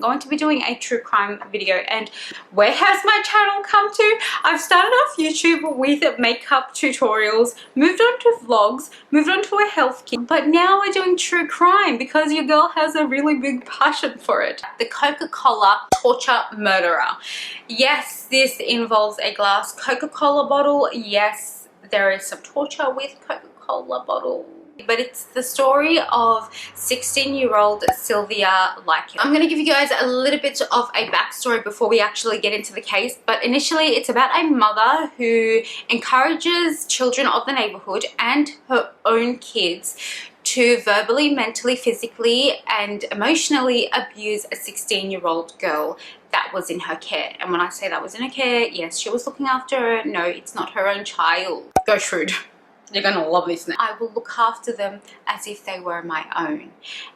going to be doing a true crime video. And where has my channel come to? I've started off YouTube with makeup tutorials, moved on to vlogs, moved on to a health kit, but now we're doing true crime because your girl has a really big passion for it. The Coca-Cola torture murderer. Yes, this involves a glass Coca-Cola bottle. Yes, there is some torture with Coca-Cola bottles. But it's the story of 16-year-old Sylvia Likens. I'm going to give you guys a little bit of a backstory before we actually get into the case. But initially, it's about a mother who encourages children of the neighborhood and her own kids to verbally, mentally, physically, and emotionally abuse a 16-year-old girl that was in her care. And when I say that was in her care, yes, she was looking after her. No, it's not her own child. Go shrewd. You're gonna love this now. I will look after them as if they were my own.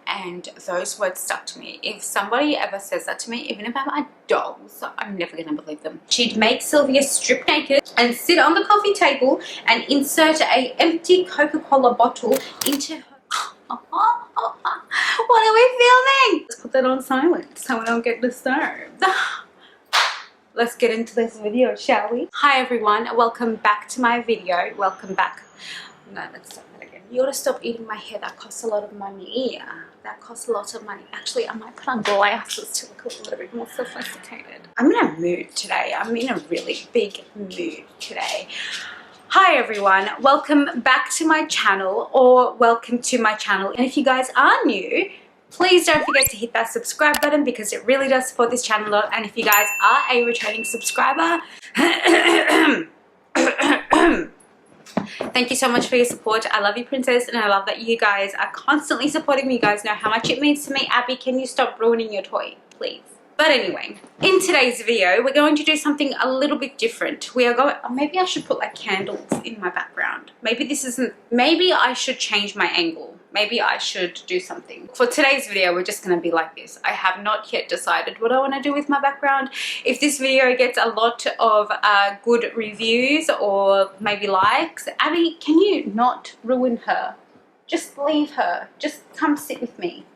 And those words stuck to me. If somebody ever says that to me, even about my dogs, I'm never gonna believe them. She'd make Sylvia strip naked and sit on the coffee table and insert a empty Coca-Cola bottle into her. What are we filming? Let's put that on silent so we don't get disturbed. Let's get into this video, shall we? Hi everyone, welcome back to my video. Welcome back. No, let's start that again. You gotta stop eating my hair. That costs a lot of money. That costs a lot of money. Actually, I might put on glasses to look a little bit more sophisticated. I'm in a mood today. I'm in a really big mood today. Hi everyone, welcome back to my channel, or welcome to my channel. And if you guys are new, please don't forget to hit that subscribe button because it really does support this channel a lot. And if you guys are a returning subscriber, thank you so much for your support. I love you, princess, and I love that you guys are constantly supporting me. You guys know how much it means to me. Abby, can you stop ruining your toy, please? But anyway, in today's video, we're going to do something a little bit different. We are going, maybe I should put like candles in my background. Maybe this isn't, maybe I should change my angle. Maybe I should do something. For today's video, we're just gonna be like this. I have not yet decided what I wanna do with my background. If this video gets a lot of good reviews or maybe likes, Abby, can you not ruin her? Just leave her, just come sit with me.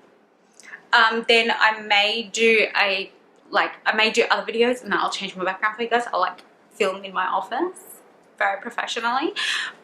Then I may do other videos and I'll change my background for you guys. I'll like film in my office very professionally.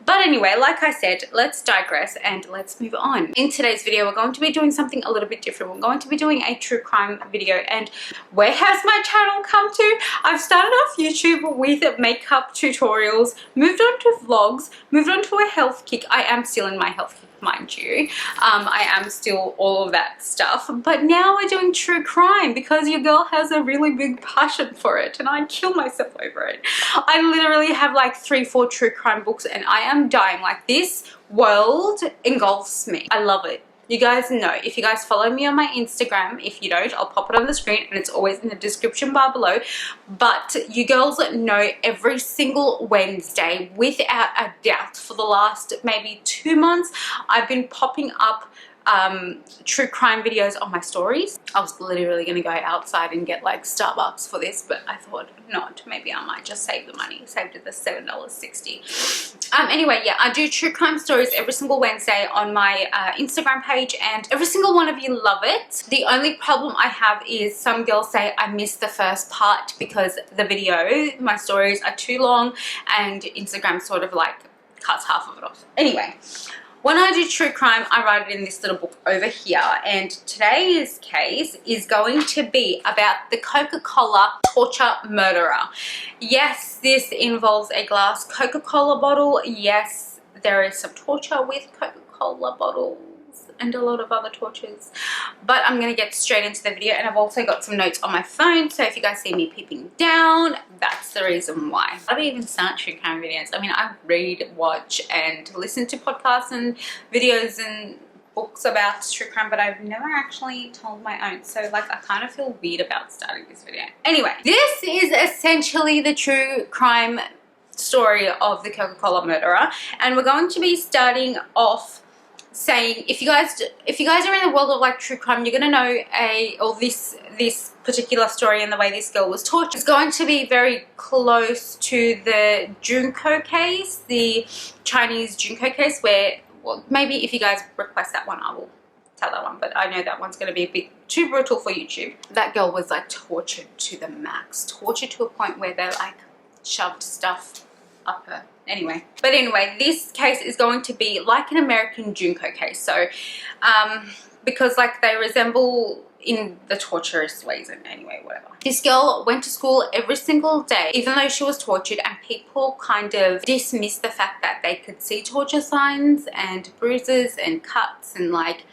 But anyway, like I said, let's digress and let's move on. In today's video, we're going to be doing something a little bit different. We're going to be doing a true crime video. And where has my channel come to? I've started off YouTube with makeup tutorials, moved on to vlogs, moved on to a health kick. I am still in my health kick, mind you. I am still all of that stuff, but now we're doing true crime because your girl has a really big passion for it and I kill myself over it. I literally have like 3-4 true crime books and I am dying. Like, this world engulfs me. I love it. You guys know, if you guys follow me on my Instagram, if you don't, I'll pop it on the screen and it's always in the description bar below. But you girls know every single Wednesday, without a doubt, for the last maybe 2 months, I've been popping up true crime videos on my stories. I was literally gonna go outside and get like Starbucks for this, but I thought not. Maybe I might just save the money. Saved it the $7.60. Anyway, yeah, I do true crime stories every single Wednesday on my Instagram page, and every single one of you love it. The only problem I have is some girls say I missed the first part because the video, my stories are too long, and Instagram sort of like cuts half of it off. Anyway. When I do true crime, I write it in this little book over here, and today's case is going to be about the Coca-Cola torture murderer. Yes, this involves a glass Coca-Cola bottle. Yes, there is some torture with Coca-Cola bottles and a lot of other tortures, but I'm gonna get straight into the video. And I've also got some notes on my phone, so if you guys see me peeping down, that's the reason why. I don't even start true crime videos. I mean, I read, watch, and listen to podcasts and videos and books about true crime, but I've never actually told my own, so like I kind of feel weird about starting this video. Anyway, this is essentially the true crime story of the Coca-Cola murderer, and we're going to be starting off saying, if you guys are in the world of like true crime, you're gonna know this particular story and the way this girl was tortured. It's going to be very close to the Junko case, the Chinese Junko case, where, well, maybe if you guys request that one, I will tell that one, but I know that one's going to be a bit too brutal for YouTube. That girl was like tortured to the max, tortured to a point where they like shoved stuff up her. Anyway, but anyway, this case is going to be like an American Junko case. So because like they resemble in the torturous ways, and anyway, whatever. This girl went to school every single day, even though she was tortured, and people kind of dismissed the fact that they could see torture signs and bruises and cuts and like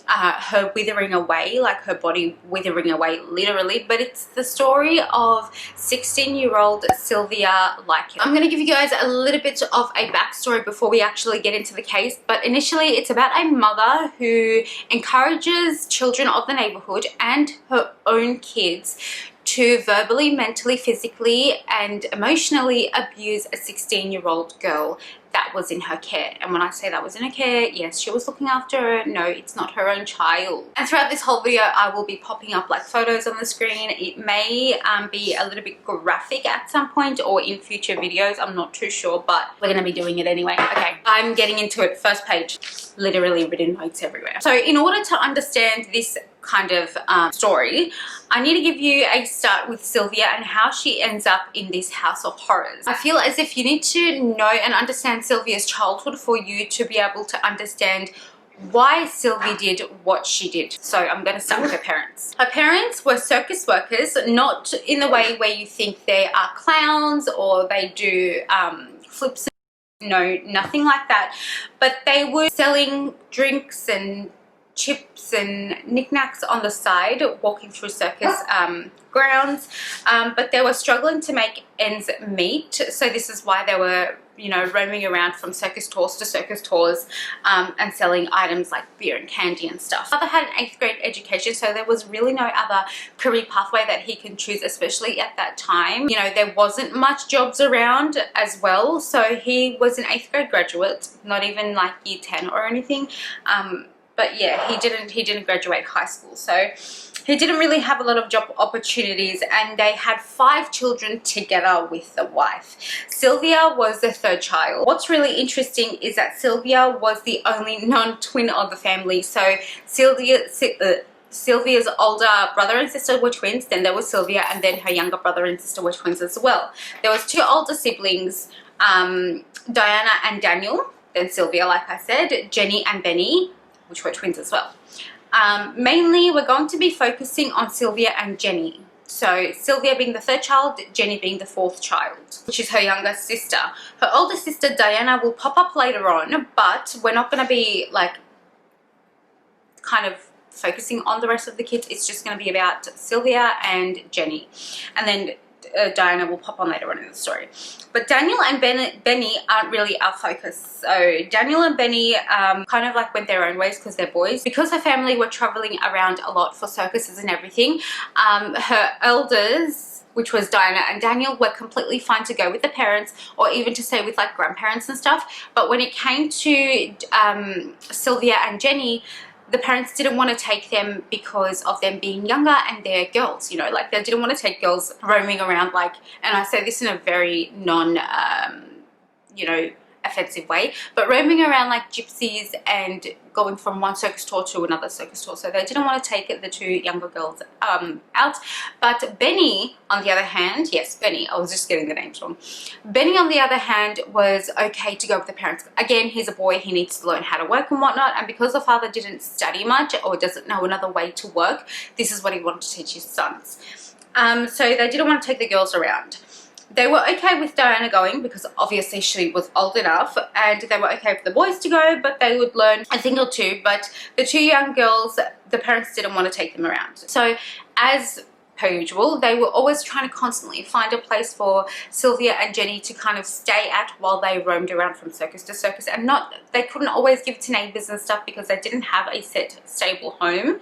her withering away, like her body withering away literally. But it's the story of 16-year-old Sylvia Likens. I'm going to give you guys a little bit of a backstory before we actually get into the case, but initially it's about a mother who encourages children of the neighborhood and her own kids to verbally, mentally, physically and emotionally abuse a 16-year-old girl that was in her care. And when I say that was in her care, yes, she was looking after her. No, it's not her own child. And throughout this whole video, I will be popping up like photos on the screen. It may be a little bit graphic at some point or in future videos. I'm not too sure, but we're going to be doing it anyway. Okay, I'm getting into it. First page, literally written notes everywhere. So in order to understand this kind of story, I need to give you a start with Sylvia and how she ends up in this house of horrors. I feel as if you need to know and understand Sylvia's childhood for you to be able to understand why Sylvia did what she did. So I'm going to start with her parents. Her parents were circus workers, not in the way where you think they are clowns or they do flips. No, nothing like that. But they were selling drinks and chips and knickknacks on the side, walking through circus grounds, but they were struggling to make ends meet. So this is why they were, you know, roaming around from circus tours to circus tours and selling items like beer and candy and stuff. Father had an 8th grade education, so there was really no other career pathway that he can choose, especially at that time. You know, there wasn't much jobs around as well, so he was an 8th grade graduate, not even like year 10 or anything. But yeah, he didn't graduate high school, so he didn't really have a lot of job opportunities, and they had 5 children together with the wife. Sylvia was the 3rd child. What's really interesting is that Sylvia was the only non-twin of the family. So Sylvia's older brother and sister were twins, then there was Sylvia, and then her younger brother and sister were twins as well. There was 2 older siblings, Diana and Daniel, then Sylvia, like I said, Jenny and Benny, which were twins as well. Mainly, we're going to be focusing on Sylvia and Jenny. So Sylvia being the 3rd child, Jenny being the 4th child, which is her younger sister. Her older sister, Diana, will pop up later on, but we're not going to be like kind of focusing on the rest of the kids. It's just going to be about Sylvia and Jenny. And then Diana will pop on later on in the story. But Daniel and Benny aren't really our focus. So Daniel and Benny kind of like went their own ways because they're boys. Because her family were traveling around a lot for circuses and everything, her elders, which was Diana and Daniel, were completely fine to go with the parents or even to stay with like grandparents and stuff. But when it came to Sylvia and Jenny, the parents didn't want to take them because of them being younger and they're girls, you know, like they didn't want to take girls roaming around like, and I say this in a very non, you know, offensive way, but roaming around like gypsies and going from one circus tour to another circus tour. So they didn't want to take the 2 younger girls out. But Benny, on the other hand, yes, Benny, I was just getting the names wrong. Benny, on the other hand, was okay to go with the parents. Again, he's a boy, he needs to learn how to work and whatnot, and because the father didn't study much or doesn't know another way to work, this is what he wanted to teach his sons. So they didn't want to take the girls around. They were okay with Diana going because obviously she was old enough, and they were okay for the boys to go, but they would learn a thing or 2. But the 2 young girls, the parents didn't want to take them around. So as per usual, they were always trying to constantly find a place for Sylvia and Jenny to kind of stay at while they roamed around from circus to circus, and they couldn't always give to neighbors and stuff because they didn't have a set stable home.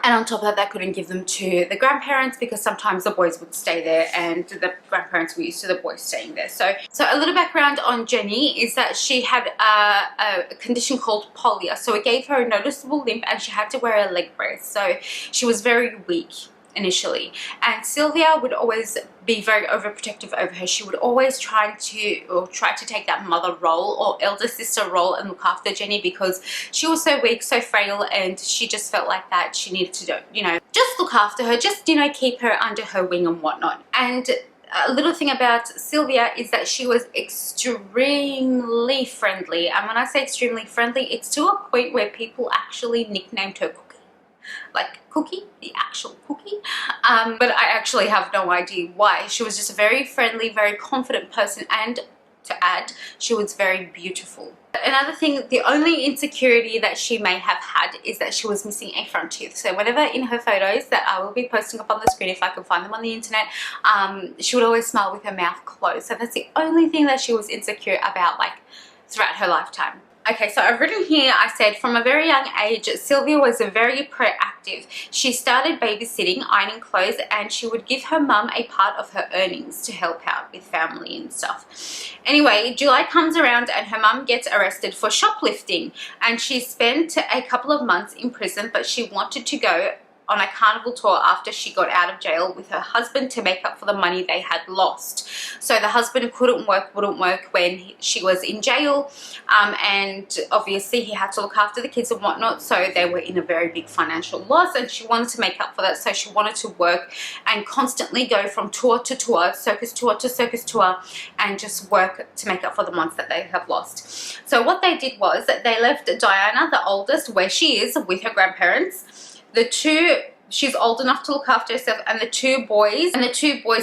And on top of that, they couldn't give them to the grandparents because sometimes the boys would stay there and the grandparents were used to the boys staying there. So a little background on Jenny is that she had a condition called polio. So it gave her a noticeable limp and she had to wear a leg brace. So she was very weak. initially, and Sylvia would always be very overprotective over her. She would always try to take that mother role or elder sister role and look after Jenny because she was so weak, so frail, and she just felt like that she needed to, you know, just look after her, just, you know, keep her under her wing and whatnot. And a little thing about Sylvia is that she was extremely friendly, and when I say extremely friendly, it's to a point where people actually nicknamed her Cookie. Like Cookie, the actual Cookie. But I actually have no idea why. She was just a very friendly, very confident person, and to add, she was very beautiful. Another thing, the only insecurity that she may have had is that she was missing a front tooth. So whenever in her photos that I will be posting up on the screen, if I can find them on the internet, she would always smile with her mouth closed. So that's the only thing that she was insecure about, like, throughout her lifetime. Okay, so I've written here, I said from a very young age, Sylvia was very proactive. She started babysitting, ironing clothes, and she would give her mum a part of her earnings to help out with family and stuff. Anyway, July comes around and her mum gets arrested for shoplifting, and she spent a couple of months in prison, but she wanted to go on a carnival tour after she got out of jail with her husband to make up for the money they had lost. So the husband wouldn't work when she was in jail, and obviously he had to look after the kids and whatnot, so they were in a very big financial loss, and she wanted to make up for that. So she wanted to work and constantly go from tour to tour, circus tour to circus tour, and just work to make up for the months that they have lost. So what they did was that they left Diana, the oldest, where she is with her grandparents. She's old enough to look after herself, and the two boys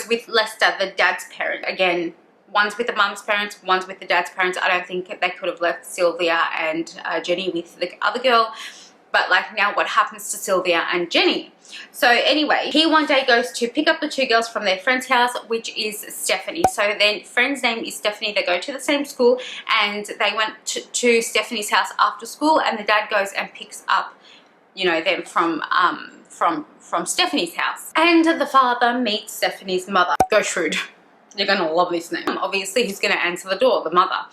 with Lester, the dad's parent. Again, one's with the mum's parents, one's with the dad's parents. I don't think they could have left Sylvia and Jenny with the other girl, but like, now what happens to Sylvia and Jenny? So anyway, he one day goes to pick up the two girls from their friend's house, which is Stephanie. So their friend's name is Stephanie. They go to the same school, and they went to Stephanie's house after school, and the dad goes and picks up, you know, them from Stephanie's house. And the father meets Stephanie's mother. Gertrude. You're gonna love this name. Obviously, who's gonna answer the door? The mother.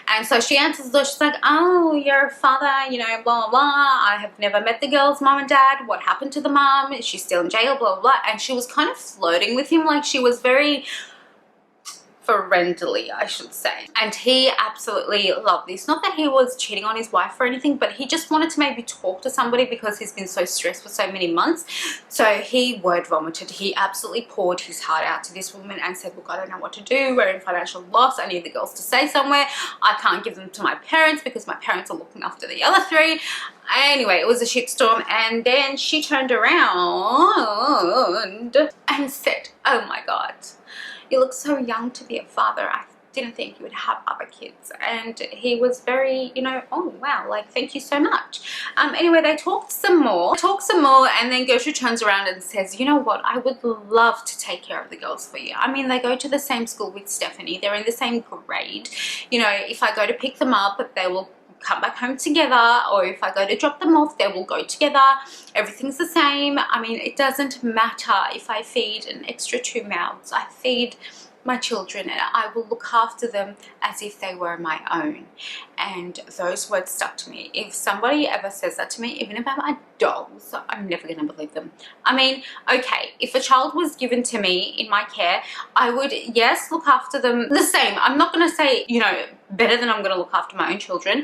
And so she answers the door. She's like, oh, your father, you know, blah, blah, blah. I have never met the girl's mom and dad. What happened to the mom? Is she still in jail? Blah, blah, blah. And she was kind of flirting with him. Like, she was very friendly, I should say. And he absolutely loved this. Not that he was cheating on his wife or anything, but he just wanted to maybe talk to somebody because he's been so stressed for so many months. So he word vomited. He absolutely poured his heart out to this woman and said, look, I don't know what to do. We're in financial loss. I need the girls to stay somewhere. I can't give them to my parents because my parents are looking after the other three. Anyway, it was a shitstorm, and then she turned around and said, oh my God, you look so young to be a father. I didn't think you would have other kids. And he was very, you know, oh wow, like, thank you so much. Anyway, they talked some more, and then Gertrude turns around and says, you know what, I would love to take care of the girls for you. I mean, they go to the same school with Stephanie. They're in the same grade. You know, if I go to pick them up, they will come back home together, or if I go to drop them off, they will go together. Everything's the same. I mean, it doesn't matter if I feed an extra 2 mouths. I feed my children, and I will look after them as if they were my own. And those words stuck to me. If somebody ever says that to me, even about my dolls, I'm never going to believe them. I mean, okay, if a child was given to me in my care, I would, yes, look after them the same. I'm not going to say, you know, better than I'm going to look after my own children.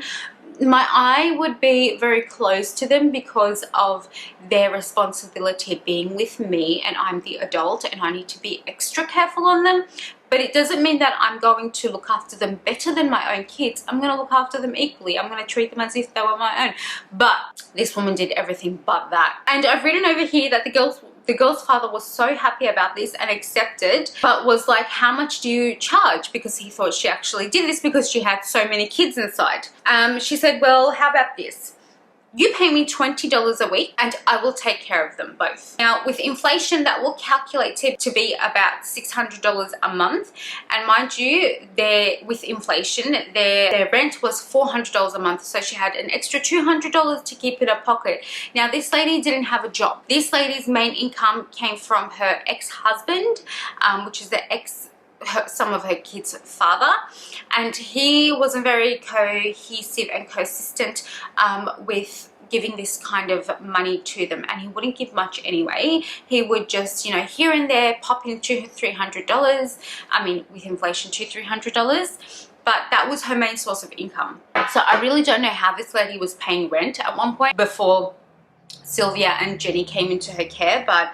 My eye would be very close to them because of their responsibility being with me, and I'm the adult and I need to be extra careful on them. But it doesn't mean that I'm going to look after them better than my own kids. I'm going to look after them equally. I'm going to treat them as if they were my own. But this woman did everything but that. And I've written over here that the girl's father was so happy about this and accepted, but was like, how much do you charge? Because he thought she actually did this because she had so many kids inside. She said, well, how about this? You pay me $20 a week and I will take care of them both. Now, with inflation, that will calculate to be about $600 a month. And mind you, with inflation, their rent was $400 a month. So she had an extra $200 to keep in her pocket. Now, this lady didn't have a job. This lady's main income came from her ex-husband, which is some of her kids' father, and he wasn't very cohesive and consistent with giving this kind of money to them, and he wouldn't give much anyway. He would just, you know, here and there pop in $200-300. I mean, with inflation, $200-300. But that was her main source of income. So I really don't know how this lady was paying rent at one point before Sylvia and Jenny came into her care. But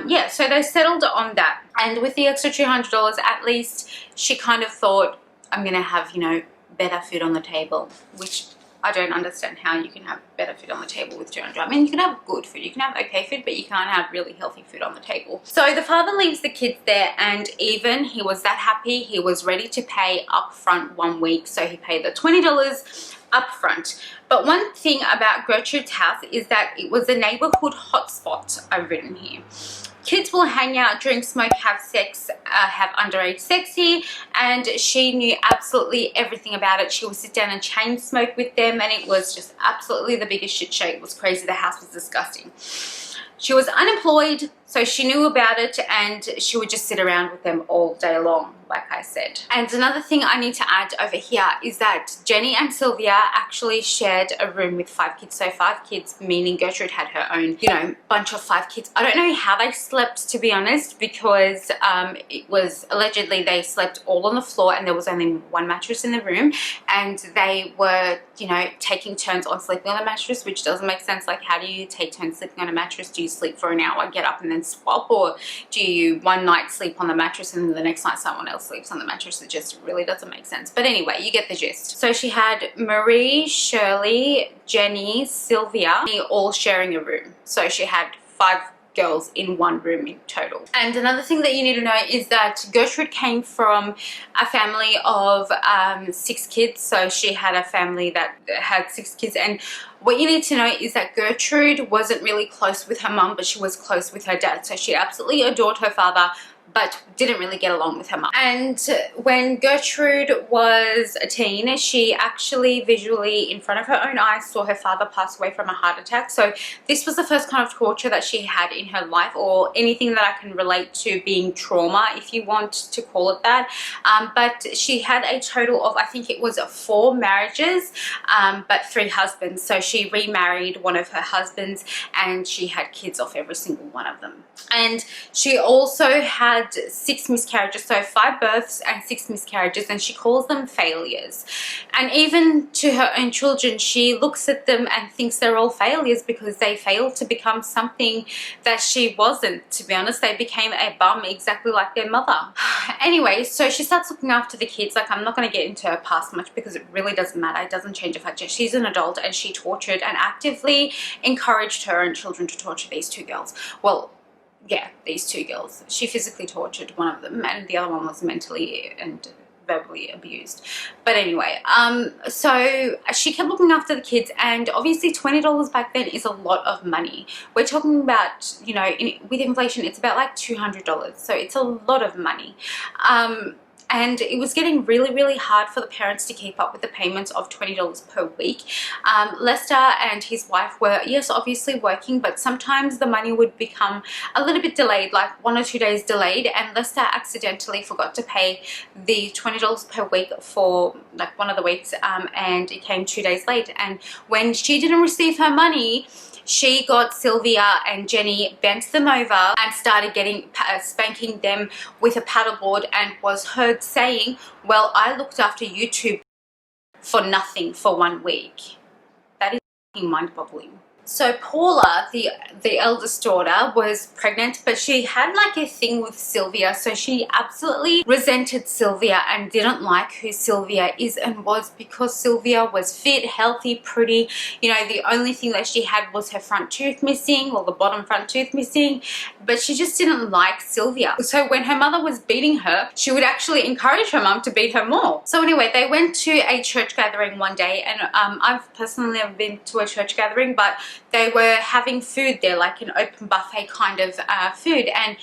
yeah, so they settled on that. And with the extra $200, at least she kind of thought, I'm going to have, you know, better food on the table, which I don't understand how you can have better food on the table with $200. I mean, you can have good food, you can have okay food, but you can't have really healthy food on the table. So the father leaves the kids there, and even he was that happy, he was ready to pay up front 1 week. So he paid the $20 up front. But one thing about Gertrude's house is that it was a neighborhood hotspot, I've written here. Kids will hang out, drink, smoke, have sex, have underage sex here, and she knew absolutely everything about it. She would sit down and chain smoke with them, and it was just absolutely the biggest shit show. It was crazy. The house was disgusting. She was unemployed, so she knew about it, and she would just sit around with them all day long, like I said. And another thing I need to add over here is that Jenny and Sylvia actually shared a room with 5 kids. So 5 kids, meaning Gertrude had her own, you know, bunch of 5 kids. I don't know how they slept, to be honest, because it was allegedly they slept all on the floor, and there was only 1 mattress in the room, and they were, you know, taking turns on sleeping on the mattress, which doesn't make sense. Like, how do you take turns sleeping on a mattress? Do you sleep for an hour, get up and then swap, or do you one night sleep on the mattress and then the next night someone else sleeps on the mattress? It just really doesn't make sense. But anyway, you get the gist. So she had Marie, Shirley, Jenny, Sylvia, all sharing a room. So she had 5 girls in 1 room in total. And another thing that you need to know is that Gertrude came from a family of 6 kids. So she had a family that had 6 kids, and what you need to know is that Gertrude wasn't really close with her mum, but she was close with her dad. So she absolutely adored her father, but didn't really get along with her mum. And when Gertrude was a teen, she actually visually, in front of her own eyes, saw her father pass away from a heart attack. So this was the first kind of torture that she had in her life, or anything that I can relate to being trauma, if you want to call it that. But she had a total of, I think it was 4 marriages, but 3 husbands. So she remarried one of her husbands, and she had kids off every single one of them. And she also had 6 miscarriages, so 5 births and 6 miscarriages, and she calls them failures. And even to her own children, she looks at them and thinks they're all failures because they failed to become something that she wasn't. To be honest, they became a bum exactly like their mother. Anyway, so she starts looking after the kids. Like, I'm not going to get into her past much because it really doesn't matter. It doesn't change the fact that she's an adult, and she tortured and actively encouraged her own children to torture these 2 girls. Well, yeah, these 2 girls. She physically tortured one of them, and the other one was mentally and verbally abused. But anyway, so she kept looking after the kids, and obviously $20 back then is a lot of money. We're talking about, you know, with inflation, it's about like $200. So it's a lot of money. And it was getting really, really hard for the parents to keep up with the payments of $20 per week. Lester and his wife were, yes, obviously working, but sometimes the money would become a little bit delayed, like 1 or 2 days delayed, and Lester accidentally forgot to pay the $20 per week for like one of the weeks, and it came 2 days late. And when she didn't receive her money, she got Sylvia and Jenny, bent them over, and started spanking them with a paddleboard, and was heard saying, well, I looked after you 2 for nothing for 1 week. That is mind-boggling. So Paula, the eldest daughter, was pregnant, but she had like a thing with Sylvia. So she absolutely resented Sylvia and didn't like who Sylvia is and was, because Sylvia was fit, healthy, pretty. You know, the only thing that she had was her front tooth missing, or the bottom front tooth missing, but she just didn't like Sylvia. So when her mother was beating her, she would actually encourage her mum to beat her more. So anyway, they went to a church gathering one day, and I've personally never been to a church gathering, but they were having food there, like an open buffet kind of food, and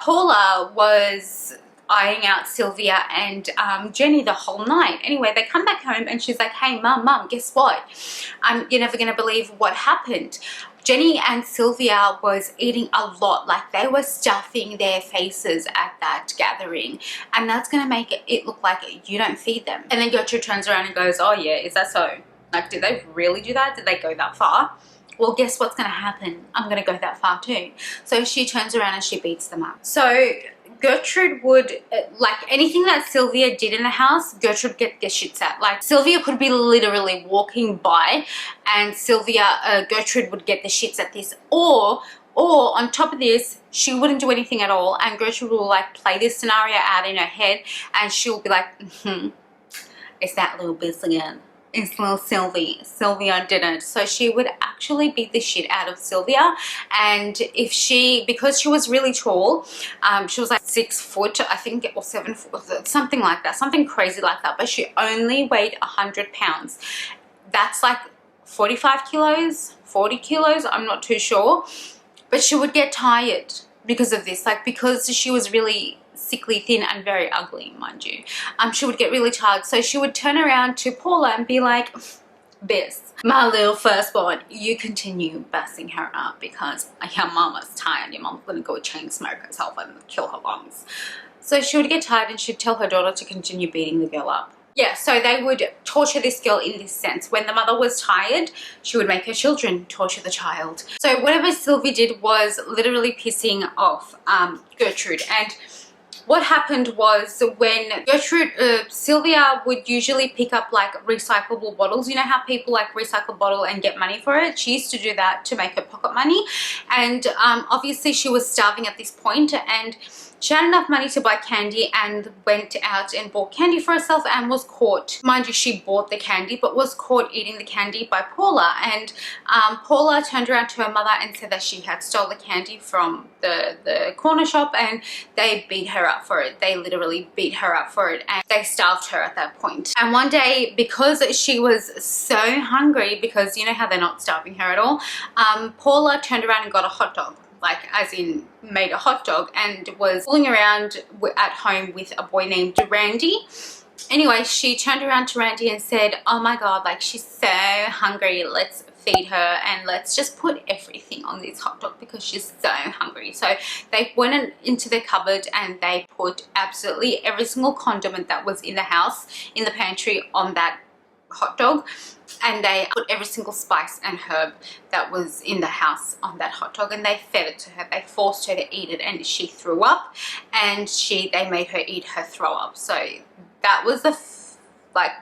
Paula was eyeing out Sylvia and Jenny the whole night. Anyway, they come back home, and she's like, hey, mum, guess what? You're never going to believe what happened. Jenny and Sylvia was eating a lot, like they were stuffing their faces at that gathering, and that's going to make it look like you don't feed them. And then Gertrude turns around and goes, oh yeah, is that so? Like, did they really do that? Did they go that far? Well, guess what's going to happen? I'm going to go that far too. So she turns around and she beats them up. So Gertrude would, like anything that Sylvia did in the house, Gertrude get shits at. Like Sylvia could be literally walking by and Gertrude would get the shits at this. Or on top of this, she wouldn't do anything at all, and Gertrude will like play this scenario out in her head, and she'll be like, it's that little bitch again. It's little Sylvia. Sylvia didn't. So she would actually beat the shit out of Sylvia. And because she was really tall, she was like 6 foot, I think, or 7 foot, something like that, something crazy like that. But she only weighed 100 pounds. That's like 45 kilos, 40 kilos, I'm not too sure. But she would get tired because of this, like because she was really sickly thin and very ugly, mind you. She would get really tired. So she would turn around to Paula and be like, Biss, my little firstborn, you continue bassing her up because your mama's tired. Your mom's gonna go chain smoke herself and kill her lungs. So she would get tired and she'd tell her daughter to continue beating the girl up. Yeah, so they would torture this girl in this sense. When the mother was tired, she would make her children torture the child. So whatever Sylvia did was literally pissing off Gertrude. And what happened was when Sylvia would usually pick up like recyclable bottles. You know how people like recycle bottle and get money for it? She used to do that to make her pocket money. And obviously she was starving at this point, and she had enough money to buy candy and went out and bought candy for herself and was caught. Mind you, she bought the candy, but was caught eating the candy by Paula. And Paula turned around to her mother and said that she had stole the candy from the corner shop, and they beat her up for it. They literally beat her up for it, and they starved her at that point. And one day, because she was so hungry, because you know how they're not starving her at all, Paula turned around and got a hot dog. Like as in made a hot dog, and was fooling around at home with a boy named Randy. Anyway, she turned around to Randy and said, oh my god, like she's so hungry, let's feed her and let's just put everything on this hot dog because she's so hungry. So they went into their cupboard and they put absolutely every single condiment that was in the house, in the pantry, on that hot dog, and they put every single spice and herb that was in the house on that hot dog, and they fed it to her. They forced her to eat it, and she threw up, and they made her eat her throw up. So that was the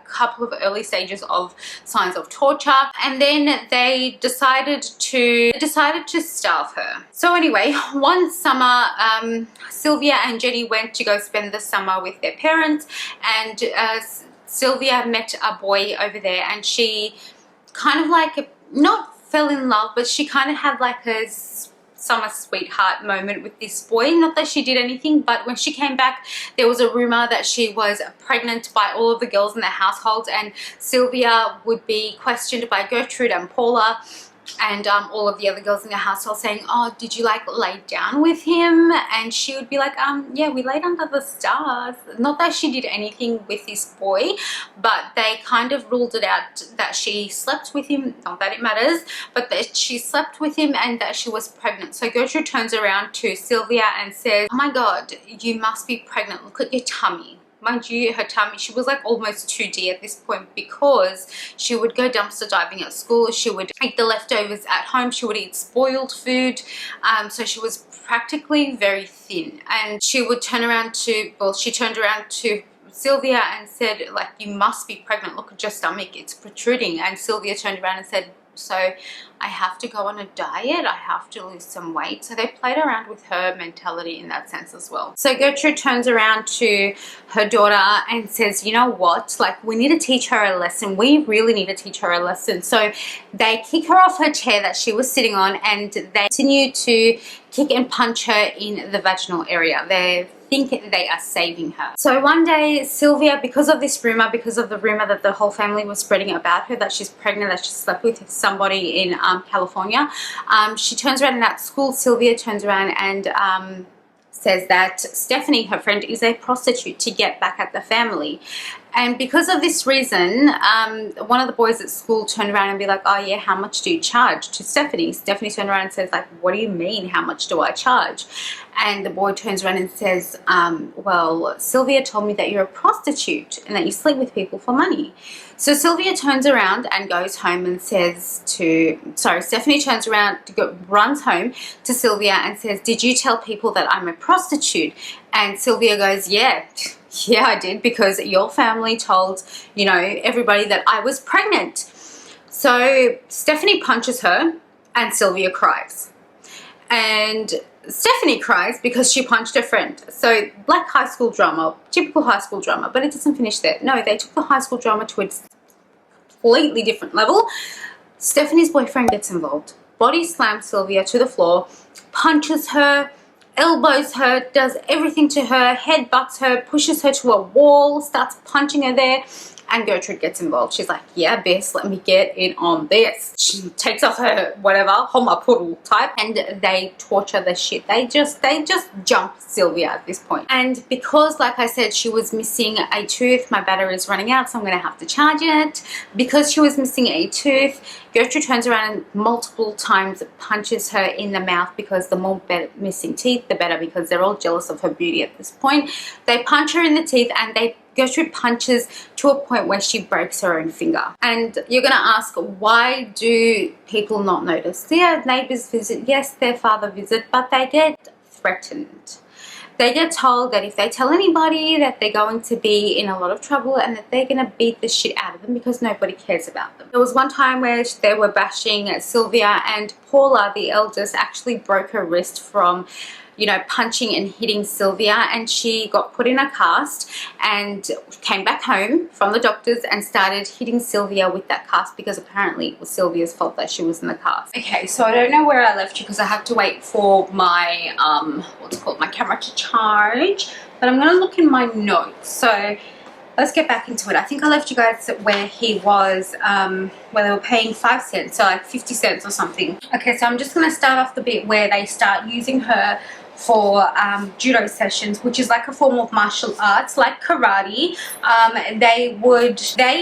couple of early stages of signs of torture, and then they decided to starve her. So anyway, one summer Sylvia and Jenny went to go spend the summer with their parents, and Sylvia met a boy over there, and she kind of like not fell in love, but she kind of had like a summer sweetheart moment with this boy. Not that she did anything, but when she came back, there was a rumor that she was pregnant by all of the girls in the household, and Sylvia would be questioned by Gertrude and Paula and all of the other girls in the household, saying, oh, did you like lay down with him? And she would be like, yeah, we laid under the stars. Not that she did anything with this boy, but they kind of ruled it out that she slept with him. Not that it matters, but that she slept with him and that she was pregnant. So Gertrude turns around to Sylvia and says, oh my god, you must be pregnant, look at your tummy. Mind you, her tummy, she was like almost 2D at this point, because she would go dumpster diving at school, she would eat the leftovers at home, she would eat spoiled food, so she was practically very thin. And she would turn around to, well, she turned around to Sylvia and said, like, you must be pregnant, look at your stomach, it's protruding. And Sylvia turned around and said, so I have to go on a diet, I have to lose some weight. So they played around with her mentality in that sense as well. So Gertrude turns around to her daughter and says, you know what, like, we need to teach her a lesson. We really need to teach her a lesson. So they kick her off her chair that she was sitting on, and they continue to kick and punch her in the vaginal area. They think they are saving her. So one day, Sylvia, because of this rumor, because of the rumor that the whole family was spreading about her, that she's pregnant, that she slept with somebody in California, she turns around, and at school, Sylvia turns around and says that Stephanie, her friend, is a prostitute to get back at the family. And because of this reason, one of the boys at school turned around and be like, oh yeah, how much do you charge? To Stephanie. Stephanie turned around and says like, what do you mean, how much do I charge? And the boy turns around and says, well, Sylvia told me that you're a prostitute and that you sleep with people for money. So Sylvia turns around and goes home and says Stephanie turns around, runs home to Sylvia and says, did you tell people that I'm a prostitute? And Sylvia goes, yeah, I did, because your family told, you know, everybody that I was pregnant. So Stephanie punches her and Sylvia cries. And Stephanie cries because she punched her friend. So like high school drama, typical high school drama, but it doesn't finish there. No, they took the high school drama to a completely different level. Stephanie's boyfriend gets involved, body slams Sylvia to the floor, punches her, elbows her, does everything to her, headbutts her, pushes her to a wall, starts punching her there, and Gertrude gets involved. She's like, yeah, Bess, let me get in on this. She takes off her whatever, homa poodle type, and they torture the shit. They just jump Sylvia at this point. And because, like I said, she was missing a tooth, my battery is running out, so I'm going to have to charge it. Because she was missing a tooth, Gertrude turns around and multiple times punches her in the mouth, because the more missing teeth, the better, because they're all jealous of her beauty at this point. They punch her in the teeth, and Gertrude punches to a point where she breaks her own finger. And you're going to ask, why do people not notice? Their neighbors visit, yes, their father visit, but they get threatened. They get told that if they tell anybody that they're going to be in a lot of trouble and that they're going to beat the shit out of them, because nobody cares about them. There was one time where they were bashing Sylvia, and Paula, the eldest, actually broke her wrist from, you know, punching and hitting Sylvia, and she got put in a cast and came back home from the doctors and started hitting Sylvia with that cast, because apparently it was Sylvia's fault that she was in the cast. Okay, so I don't know where I left you because I have to wait for my my camera to charge, but I'm gonna look in my notes. So let's get back into it. I think I left you guys where he was, where they were paying 5 cents, so like 50 cents or something. Okay, so I'm just gonna start off the bit where they start using her for judo sessions, which is like a form of martial arts like karate. They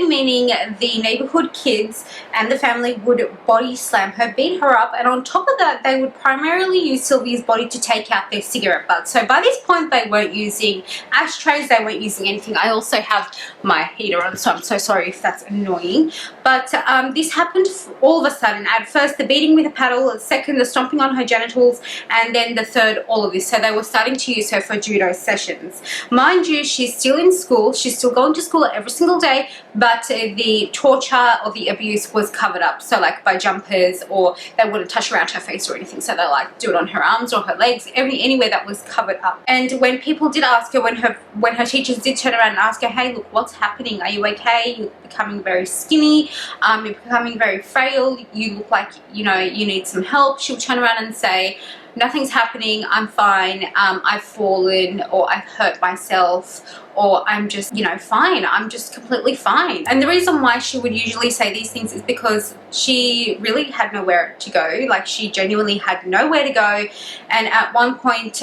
meaning the neighborhood kids and the family, would body slam her, beat her up, and on top of that they would primarily use Sylvia's body to take out their cigarette butts. So by this point they weren't using ashtrays, they weren't using anything. I also have my heater on, so I'm so sorry if that's annoying, but this happened all of a sudden. At first the beating with a paddle, second the stomping on her genitals, and then the third all of this. So they were starting to use her for judo sessions. Mind you, she's still in school, she's still going to school every single day, but the torture or the abuse was covered up, so like by jumpers, or they wouldn't touch around her face or anything, so they like do it on her arms or her legs, anywhere that was covered up. And when people did ask her, when her teachers did turn around and ask her, hey, look, what's happening, are you okay, you're becoming very skinny, you're becoming very frail, you look like, you know, you need some help, she'll turn around and say, nothing's happening, I'm fine, I've fallen, or I've hurt myself, or I'm just, you know, fine, I'm just completely fine. And the reason why she would usually say these things is because she really had nowhere to go. Like, she genuinely had nowhere to go, and at one point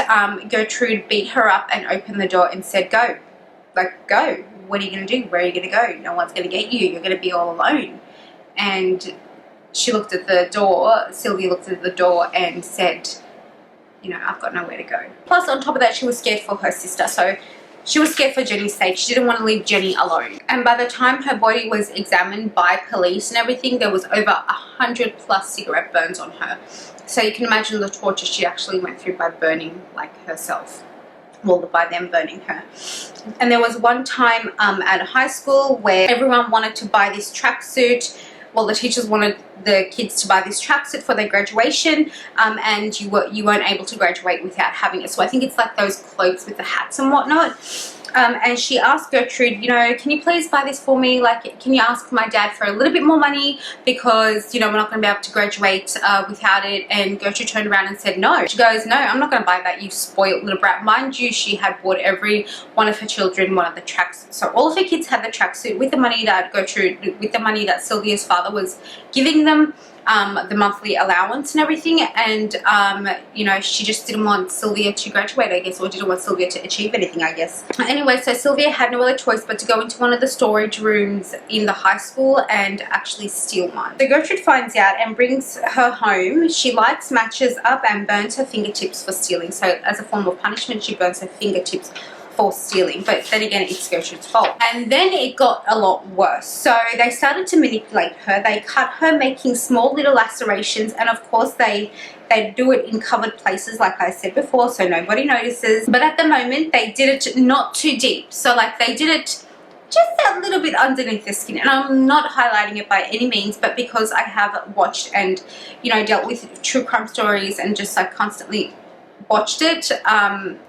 Gertrude beat her up and opened the door and said, go, like, go, what are you going to do, where are you going to go, no one's going to get you, you're going to be all alone. And she looked at the door, Sylvia looked at the door and said, you know, I've got nowhere to go. Plus, on top of that, she was scared for her sister. So she was scared for Jenny's sake. She didn't want to leave Jenny alone. And by the time her body was examined by police and everything, there was over 100+ cigarette burns on her. So you can imagine the torture she actually went through by burning, like, herself. Well, by them burning her. And there was one time at a high school where everyone wanted to buy this tracksuit. Well, the teachers wanted the kids to buy this tracksuit for their graduation, and you weren't able to graduate without having it. So I think it's like those cloaks with the hats and whatnot. And she asked Gertrude, you know, can you please buy this for me? Like, can you ask my dad for a little bit more money, because, you know, we're not going to be able to graduate without it. And Gertrude turned around and said no. She goes, no, I'm not going to buy that, you spoiled little brat. Mind you, she had bought every one of her children one of the tracksuits. So all of her kids had the tracksuit with the money that Sylvia's father was giving them. the monthly allowance and everything, and you know, she just didn't want Sylvia to graduate, I guess, or didn't want Sylvia to achieve anything, I guess. Anyway, so Sylvia had no other choice but to go into one of the storage rooms in the high school and actually steal one. So Gertrude finds out and brings her home. She lights matches up and burns her fingertips for stealing. So as a form of punishment, she burns her fingertips for stealing. But then again, it's Gertrude's fault. And then it got a lot worse. So they started to manipulate her. They cut her, making small little lacerations, and of course they do it in covered places, like I said before, so nobody notices. But at the moment, they did it not too deep. So like they did it just a little bit underneath the skin, and I'm not highlighting it by any means, but because I have watched and, you know, dealt with true crime stories and just like constantly watched it,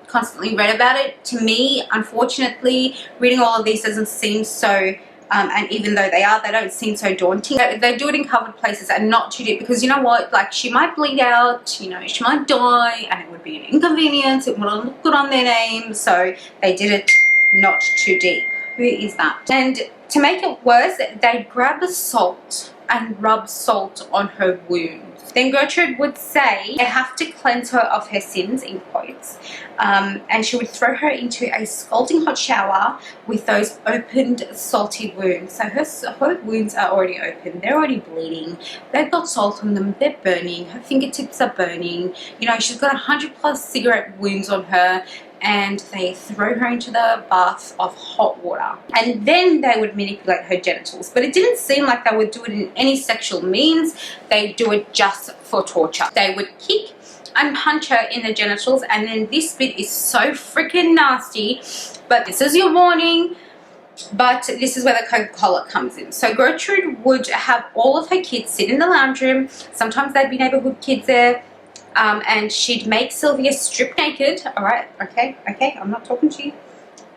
constantly read about it. To me, unfortunately, reading all of these doesn't seem so, and even though they don't seem so daunting. They do it in covered places and not too deep, because you know what, like, she might bleed out, you know, she might die, and it would be an inconvenience, it wouldn't look good on their name, so they did it not too deep. Who is that? And to make it worse, they grab the salt and rub salt on her wounds. Then Gertrude would say they have to cleanse her of her sins, in quotes, and she would throw her into a scalding hot shower with those opened salty wounds. So her wounds are already open, they're already bleeding, they've got salt on them, they're burning, her fingertips are burning, you know, she's got 100+ cigarette wounds on her, and they throw her into the bath of hot water. And then they would manipulate her genitals. But it didn't seem like they would do it in any sexual means. They do it just for torture. They would kick and punch her in the genitals, and then this bit is so freaking nasty, but this is your warning. But this is where the Coca-Cola comes in. So Gertrude would have all of her kids sit in the lounge room. Sometimes they'd be neighborhood kids there. And she'd make Sylvia strip naked, all right, okay, I'm not talking to you,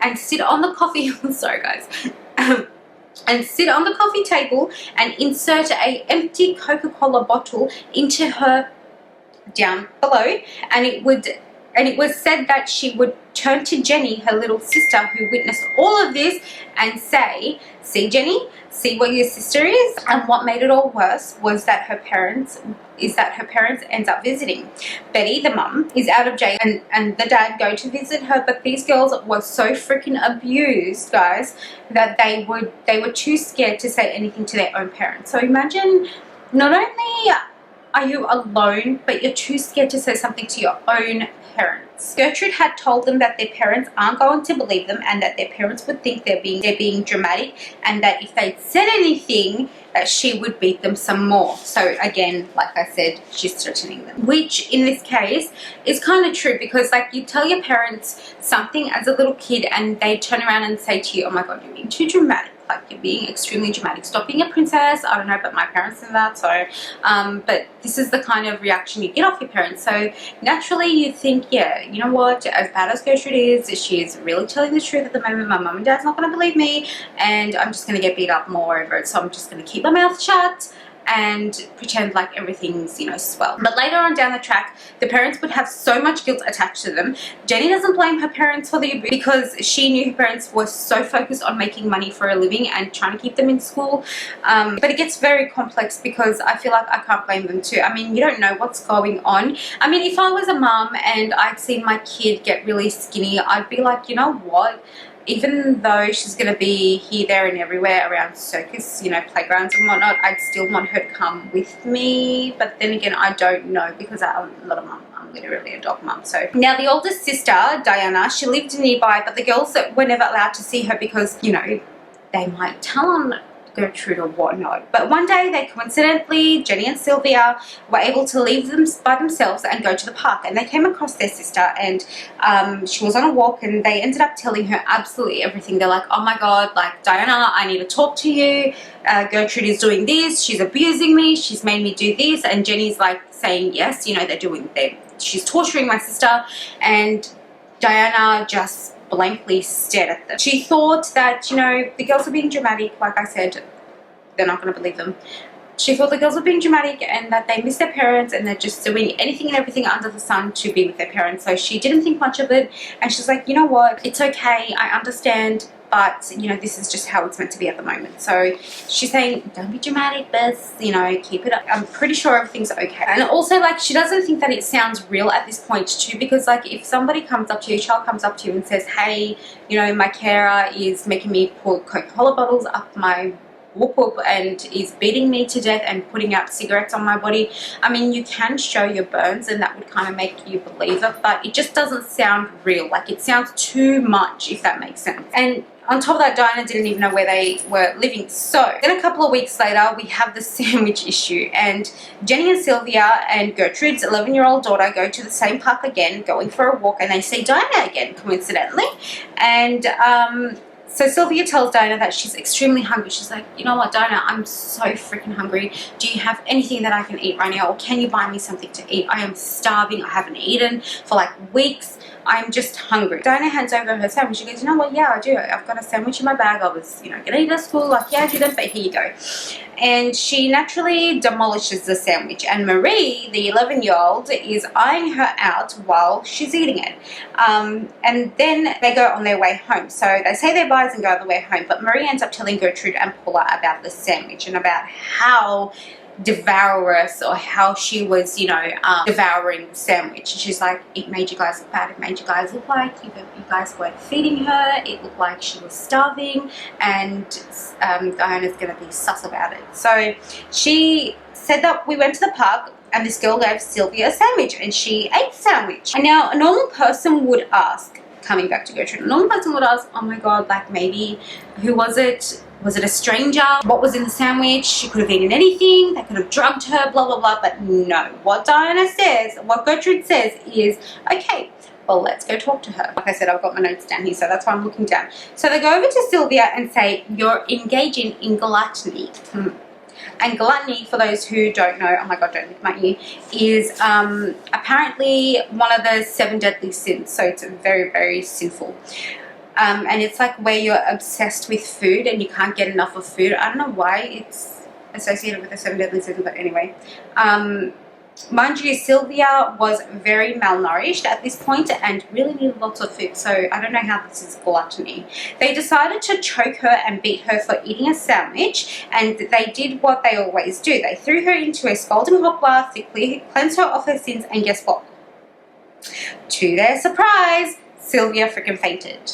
and sit on the coffee, sorry guys, and sit on the coffee table and insert a empty Coca-Cola bottle into her down below, and it was said that she would turn to Jenny, her little sister, who witnessed all of this, and say, "See, Jenny, see what your sister is." And what made it all worse was that her parents ends up visiting. Betty, the mum, is out of jail, and the dad go to visit her, but these girls were so freaking abused, guys, that they were too scared to say anything to their own parents. So imagine, not only are you alone, but you're too scared to say something to your own parents. Gertrude had told them that their parents aren't going to believe them, and that their parents would think they're being dramatic, and that if they'd said anything, that she would beat them some more. So again, like I said, she's threatening them, which in this case is kind of true, because like, you tell your parents something as a little kid and they turn around and say to you, "Oh my god, you're being too dramatic, like you're being extremely dramatic, stop being a princess." I don't know, but my parents did that. So but this is the kind of reaction you get off your parents. So naturally you think, yeah, you know what, as bad as Gertrude is, she is really telling the truth at the moment. My mum and dad's not going to believe me, and I'm just going to get beat up more over it, so I'm just going to keep my mouth shut and pretend like everything's, you know, swell. But later on down the track, the parents would have so much guilt attached to them. Jenny doesn't blame her parents for the abuse, because she knew her parents were so focused on making money for a living and trying to keep them in school. But it gets very complex, because I feel like I can't blame them too. I mean, you don't know what's going on. I mean, if I was a mum and I'd seen my kid get really skinny, I'd be like, you know what? Even though she's going to be here, there, and everywhere around Circus, you know, playgrounds and whatnot, I'd still want her to come with me. But then again, I don't know, because I'm not a mum. I'm literally a dog mum. So now the oldest sister, Diana, she lived nearby, but the girls were never allowed to see her, because, you know, they might tell on Gertrude or whatnot. But one day they coincidentally, Jenny and Sylvia, were able to leave them by themselves and go to the park, and they came across their sister, and she was on a walk, and they ended up telling her absolutely everything. They're like, "Oh my god, like, Diana, I need to talk to you, Gertrude is doing this, she's abusing me, she's made me do this." And Jenny's like saying, "Yes, you know, she's torturing my sister," and Diana just blankly stared at them. She thought that, you know, the girls are being dramatic. Like I said, they're not going to believe them. She thought the girls were being dramatic and that they miss their parents, and they're just doing anything and everything under the sun to be with their parents. So she didn't think much of it, and she's like, "You know what, it's okay, I understand but you know, this is just how it's meant to be at the moment. So she's saying, don't be dramatic, Bess, you know, keep it up. I'm pretty sure everything's okay. And also, like, she doesn't think that it sounds real at this point too, because like if somebody comes up to you, a child comes up to you and says, hey, you know, my carer is making me pour Coca-Cola bottles up my whoop whoop and is beating me to death and putting out cigarettes on my body. I mean, you can show your burns and that would kind of make you believe it, but it just doesn't sound real. Like, it sounds too much, if that makes sense. And on top of that, Diana didn't even know where they were living. So then a couple of weeks later, we have the sandwich issue, and Jenny and Sylvia and Gertrude's 11-year-old daughter go to the same park again, going for a walk, and they see Diana again, coincidentally. And so Sylvia tells Diana that she's extremely hungry. She's like, you know what, Diana, I'm so freaking hungry. Do you have anything that I can eat right now? Or can you buy me something to eat? I am starving. I haven't eaten for like weeks. I'm just hungry. Diana hands over her sandwich. She goes, you know what, yeah, I do. I've got a sandwich in my bag. I was, you know, gonna eat at school. Like, yeah, I didn't, but here you go. And she naturally demolishes the sandwich. And Marie, the 11-year-old, is eyeing her out while she's eating it. And then they go on their way home. So they say their byes and go on the way home. But Marie ends up telling Gertrude and Paula about the sandwich and about how devourous, or how she was, you know, devouring the sandwich. She's like, it made you guys look bad. It made you guys look like you guys weren't feeding her. It looked like she was starving, and Diana's gonna be sus about it. So she said that we went to the park and this girl gave Sylvia a sandwich and she ate the sandwich. And now a normal person would ask, coming back to Gertrude, a normal person would ask, oh my god, like, maybe, who was it? Was it a stranger? What was in the sandwich? She could have eaten anything. They could have drugged her, blah, blah, blah. But no. What Diana says, what Gertrude says is, okay, well, let's go talk to her. Like I said, I've got my notes down here, so that's why I'm looking down. So they go over to Sylvia and say, you're engaging in gluttony. And gluttony, for those who don't know, oh my god, don't look at my ear, is apparently one of the 7 deadly sins. So it's very, very sinful. And it's like where you're obsessed with food and you can't get enough of food. I don't know why it's associated with the 7 deadly sins, but anyway. Mind you, Sylvia was very malnourished at this point and really needed lots of food. So I don't know how this is gluttony. They decided to choke her and beat her for eating a sandwich, and they did what they always do. They threw her into a scalding hot bath to cleanse her of her sins, and guess what? To their surprise, Sylvia freaking fainted.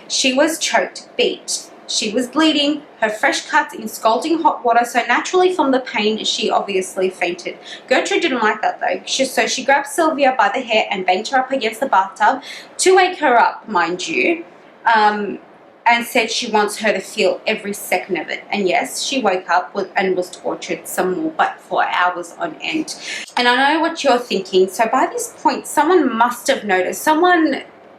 She was choked, beat. She was bleeding, her fresh cuts in scalding hot water, so naturally from the pain, she obviously fainted. Gertrude didn't like that though, so she grabbed Sylvia by the hair and banged her up against the bathtub to wake her up, mind you, and said she wants her to feel every second of it. And yes, she woke up and was tortured some more, but for hours on end. And I know what you're thinking, so by this point, someone must have noticed,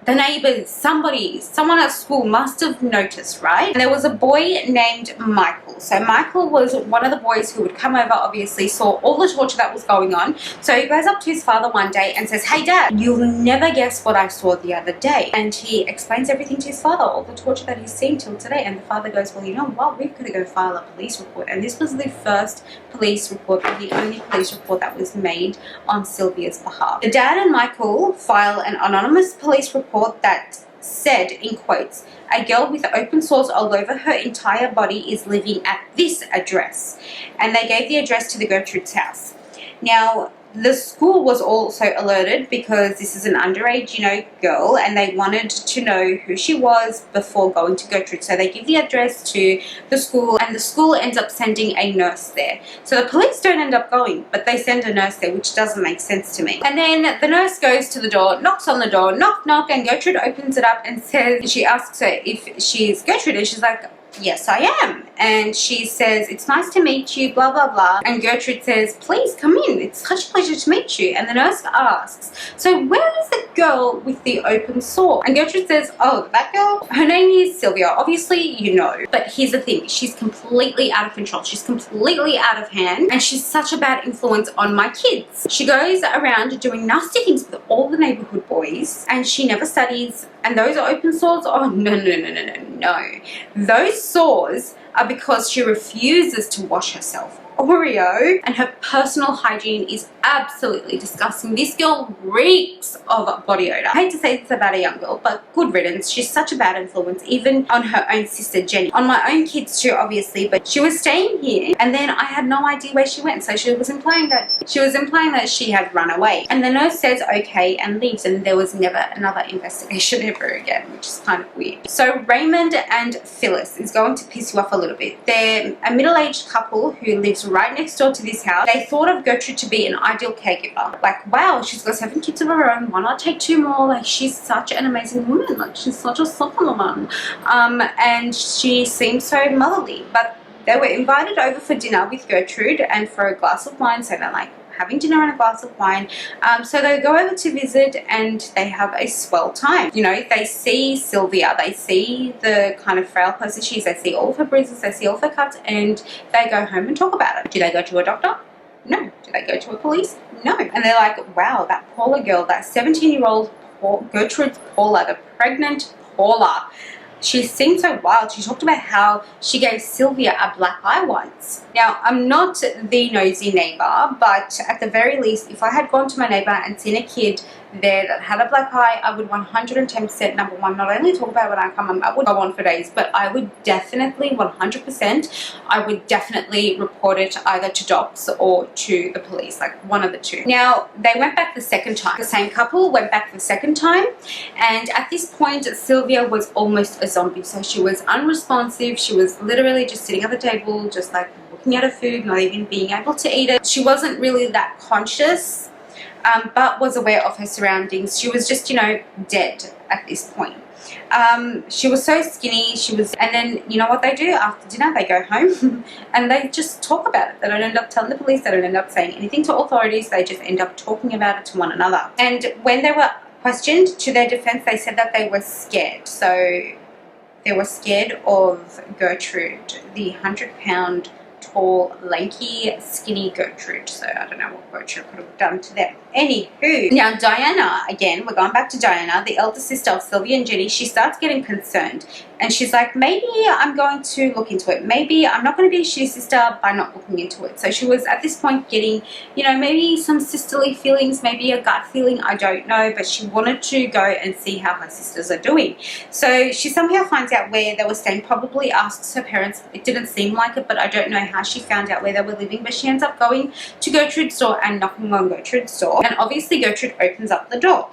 the neighbors, someone at school must have noticed, right? And there was a boy named Michael. So Michael was one of the boys who would come over, obviously saw all the torture that was going on. So he goes up to his father one day and says, hey dad, you'll never guess what I saw the other day. And he explains everything to his father, all the torture that he's seen till today. And the father goes, well, you know what, we've got to go file a police report. And this was the first police report, and the only police report that was made on Sylvia's behalf. The dad and Michael file an anonymous police report that said, in quotes, a girl with open sores all over her entire body is living at this address. And they gave the address to the Gertrude's house. Now, the school was also alerted because this is an underage, you know, girl, and they wanted to know who she was before going to Gertrude. So they give the address to the school, and the school ends up sending a nurse there. So the police don't end up going, but they send a nurse there, which doesn't make sense to me. And then the nurse goes to the door, knocks on the door, knock, knock, and Gertrude opens it up and says, she asks her if she's Gertrude, and she's like, yes, I am. And she says, it's nice to meet you, blah, blah, blah. And Gertrude says, please come in. It's such a pleasure to meet you. And the nurse asks, so where is the girl with the open sore? And Gertrude says, oh, that girl? Her name is Sylvia. Obviously, you know. But here's the thing. She's completely out of control. She's completely out of hand. And she's such a bad influence on my kids. She goes around doing nasty things with all the neighborhood boys. And she never studies. And those are open sores? Oh, no. Those sores are because she refuses to wash herself. Oreo, and her personal hygiene is absolutely disgusting. This girl reeks of body odor. I hate to say this about a young girl, but good riddance. She's such a bad influence, even on her own sister Jenny. On my own kids too, obviously, but she was staying here and then I had no idea where she went. So she was implying that she had run away. And the nurse says okay and leaves, and there was never another investigation ever again, which is kind of weird. So Raymond and Phyllis is going to piss you off a little bit. They're a middle-aged couple who lives right next door to this house. They thought of Gertrude to be an ideal caregiver. Like, wow, she's got 7 kids of her own. Why not take 2 more? Like, she's such an amazing woman. Like, she's such a super woman. And she seems so motherly. But they were invited over for dinner with Gertrude and for a glass of wine. So they're like having dinner and a glass of wine. So they go over to visit and they have a swell time. You know, they see Sylvia, they see the kind of frail person she is, they see all of her bruises, they see all of her cuts, and they go home and talk about it. Do they go to a doctor? No. Do they go to a police? No. And they're like, wow, that Paula girl, that 17-year-old Gertrude Paula, the pregnant Paula, she seemed so wild. She talked about how she gave Sylvia a black eye once. Now, I'm not the nosy neighbor, but at the very least, if I had gone to my neighbor and seen a kid there that had a black eye, I would 110%, number one, not only talk about it when I come home, I would go on for days, but I would definitely, 100%, I would definitely report it either to docs or to the police, like one of the two. Now, they went back the second time. The same couple went back the second time, and at this point, Sylvia was almost a zombie. So she was unresponsive. She was literally just sitting at the table, just like looking at her food, not even being able to eat it. She wasn't really that conscious, but was aware of her surroundings. She was just, you know, dead at this point. She was so skinny. And then, you know what they do after dinner? They go home and they just talk about it. They don't end up telling the police. They don't end up saying anything to authorities. They just end up talking about it to one another. And when they were questioned, to their defense, they said that they were scared. So they were scared of Gertrude, the 100-pound tall, lanky, skinny Gertrude. So I don't know what Gertrude could have done to them. Anywho, now Diana, again, we're going back to Diana, the elder sister of Sylvia and Jenny. She starts getting concerned and she's like, maybe I'm going to look into it. Maybe I'm not going to be a shitty sister by not looking into it. So she was at this point getting, you know, maybe some sisterly feelings, maybe a gut feeling, I don't know, but she wanted to go and see how her sisters are doing. So she somehow finds out where they were staying, probably asks her parents. It didn't seem like it, but I don't know how she found out where they were living, but she ends up going to Gertrude's door and knocking on Gertrude's door. And obviously Gertrude opens up the door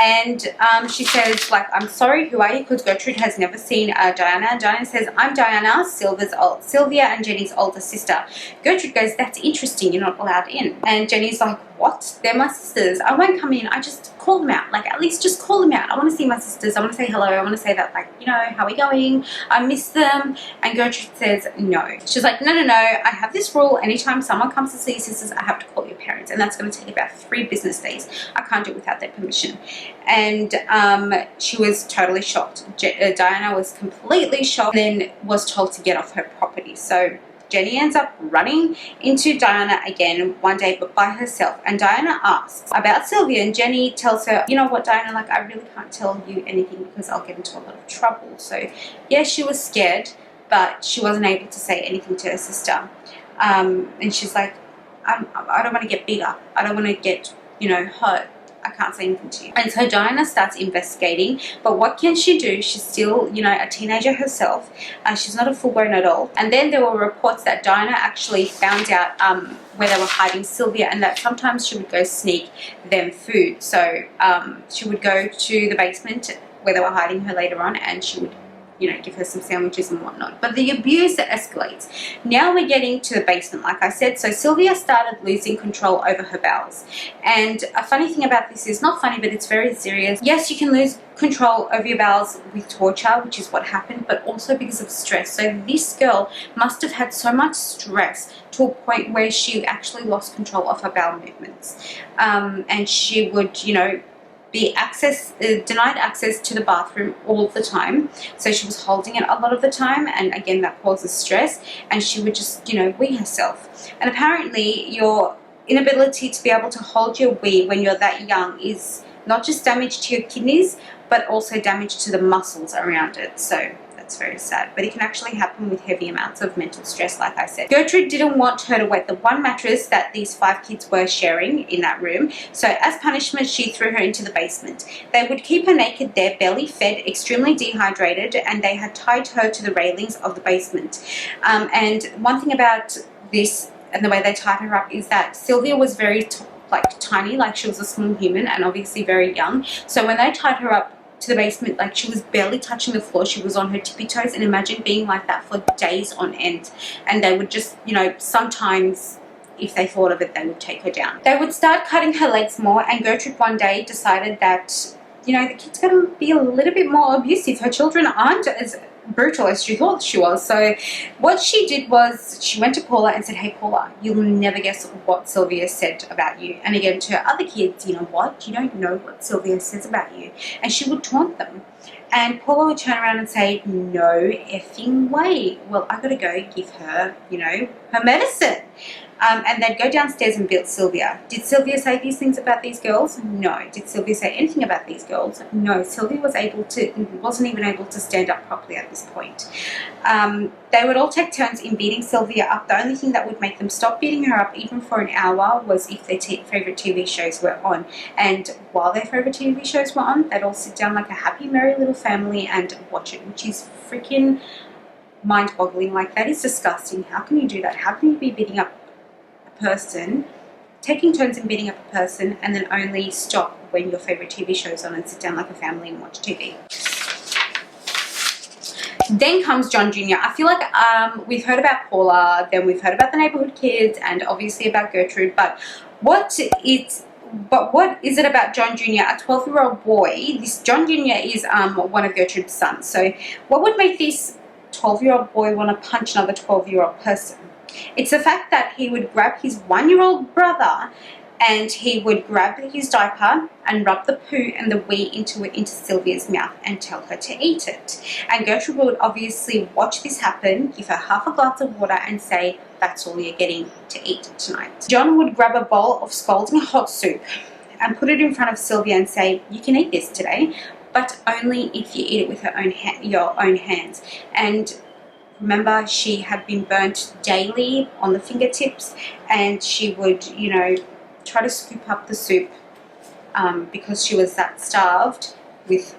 and she says, like, I'm sorry, who are you? Because Gertrude has never seen Diana. And Diana says, I'm Diana, Sylvia and Jenny's older sister. Gertrude goes, that's interesting, you're not allowed in. And Jenny's like, what? They're my sisters. I won't come in. I just call them out. Like, at least just call them out. I want to see my sisters. I want to say hello. I want to say that, like, you know, how are we going? I miss them. And Gertrude says no. She's like, no. I have this rule. Anytime someone comes to see your sisters, I have to call your parents. And that's going to take about 3 business days. I can't do it without their permission. And she was totally shocked. Diana was completely shocked, then was told to get off her property. So Jenny ends up running into Diana again one day, but by herself. And Diana asks about Sylvia, and Jenny tells her, you know what, Diana, like, I really can't tell you anything because I'll get into a lot of trouble. So yeah, she was scared, but she wasn't able to say anything to her sister. And she's like, I don't want to get beat up. I don't want to get, you know, hurt. I can't say anything to you. And so Diana starts investigating, but what can she do? She's still, you know, a teenager herself. She's not a full-grown adult. And then there were reports that Diana actually found out where they were hiding Sylvia, and that sometimes she would go sneak them food. So she would go to the basement where they were hiding her later on, and she would, you know, give her some sandwiches and whatnot. But the abuse escalates. Now we're getting to the basement, like I said. So Sylvia started losing control over her bowels. And a funny thing about this is, not funny, but it's very serious. Yes, you can lose control over your bowels with torture, which is what happened, but also because of stress. So this girl must have had so much stress to a point where she actually lost control of her bowel movements. And she would, you know, be denied access to the bathroom all the time. So she was holding it a lot of the time, and again, that causes stress, and she would just, you know, wee herself. And apparently your inability to be able to hold your wee when you're that young is not just damage to your kidneys, but also damage to the muscles around it. So That's very sad, but it can actually happen with heavy amounts of mental stress, like I said. Gertrude didn't want her to wet the one mattress that these 5 kids were sharing in that room, so as punishment, she threw her into the basement. They would keep her naked there, belly fed, extremely dehydrated, and they had tied her to the railings of the basement. And one thing about this and the way they tied her up is that Sylvia was very tiny, like she was a small human and obviously very young. So when they tied her up to the basement, like she was barely touching the floor, she was on her tippy toes, and imagine being like that for days on end. And they would just, you know, sometimes if they thought of it, they would take her down. They would start cutting her legs more, and Gertrude one day decided that, you know, the kid's going to be a little bit more abusive. Her children aren't as brutal as she thought she was. So what she did was she went to Paula and said, hey Paula, you'll never guess what Sylvia said about you. And again, to her other kids, you know what, you don't know what Sylvia says about you. And she would taunt them, and Paula would turn around and say, no effing way, well, I gotta go give her, you know, her medicine. And they'd go downstairs and beat Sylvia. Did Sylvia say these things about these girls? No. Did Sylvia say anything about these girls? No. Sylvia wasn't even able to stand up properly at this point. They would all take turns in beating Sylvia up. The only thing that would make them stop beating her up even for an hour was if their favourite TV shows were on. And while their favourite TV shows were on, they'd all sit down like a happy, merry little family and watch it, which is freaking mind-boggling. Like, that is disgusting. How can you do that? How can you be beating up person, taking turns in beating up a person, and then only stop when your favorite TV show is on and sit down like a family and watch TV? Then comes John Jr. I feel like we've heard about Paula, then we've heard about the neighborhood kids, and obviously about Gertrude, but what is it about John Jr., a 12-year-old boy? This John Jr. is one of Gertrude's sons. So what would make this 12-year-old boy want to punch another 12-year-old person? It's the fact that he would grab his 1-year-old brother and he would grab his diaper and rub the poo and the wee into Sylvia's mouth and tell her to eat it. And Gertrude would obviously watch this happen, give her half a glass of water and say, that's all you're getting to eat tonight. John would grab a bowl of scalding hot soup and put it in front of Sylvia and say, you can eat this today, but only if you eat it with your own hands. And remember, she had been burnt daily on the fingertips, and she would, you know, try to scoop up the soup because she was that starved with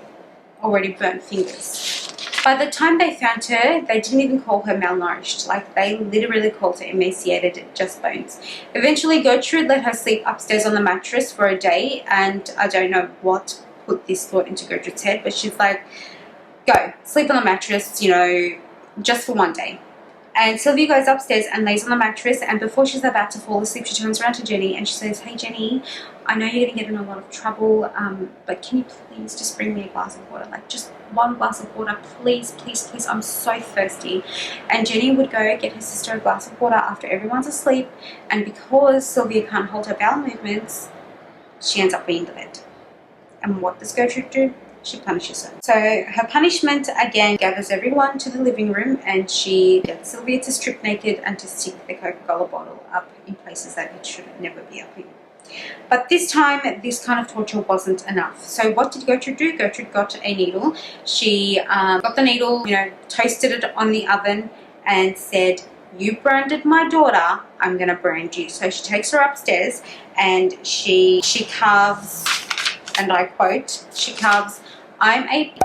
already burnt fingers. By the time they found her, they didn't even call her malnourished. Like, they literally called her emaciated, just bones. Eventually, Gertrude let her sleep upstairs on the mattress for a day, and I don't know what put this thought into Gertrude's head, but she's like, go, sleep on the mattress, you know, just for one day. And Sylvia goes upstairs and lays on the mattress, and before she's about to fall asleep, she turns around to Jenny and she says, hey Jenny, I know you're going to get in a lot of trouble, but can you please just bring me a glass of water? Like, just one glass of water, please, please, please, I'm so thirsty. And Jenny would go get her sister a glass of water after everyone's asleep, and because Sylvia can't hold her bowel movements, she ends up being to bed. And what does Gertrude do? She punishes her. So her punishment again gathers everyone to the living room, and she gets Sylvia to strip naked and to stick the Coca-Cola bottle up in places that it should never be up in. But this time, this kind of torture wasn't enough. So what did Gertrude do? Gertrude got a needle. She got the needle, you know, toasted it on the oven and said, you branded my daughter, I'm going to brand you. So she takes her upstairs and she carves, and I quote, she carves, I'm a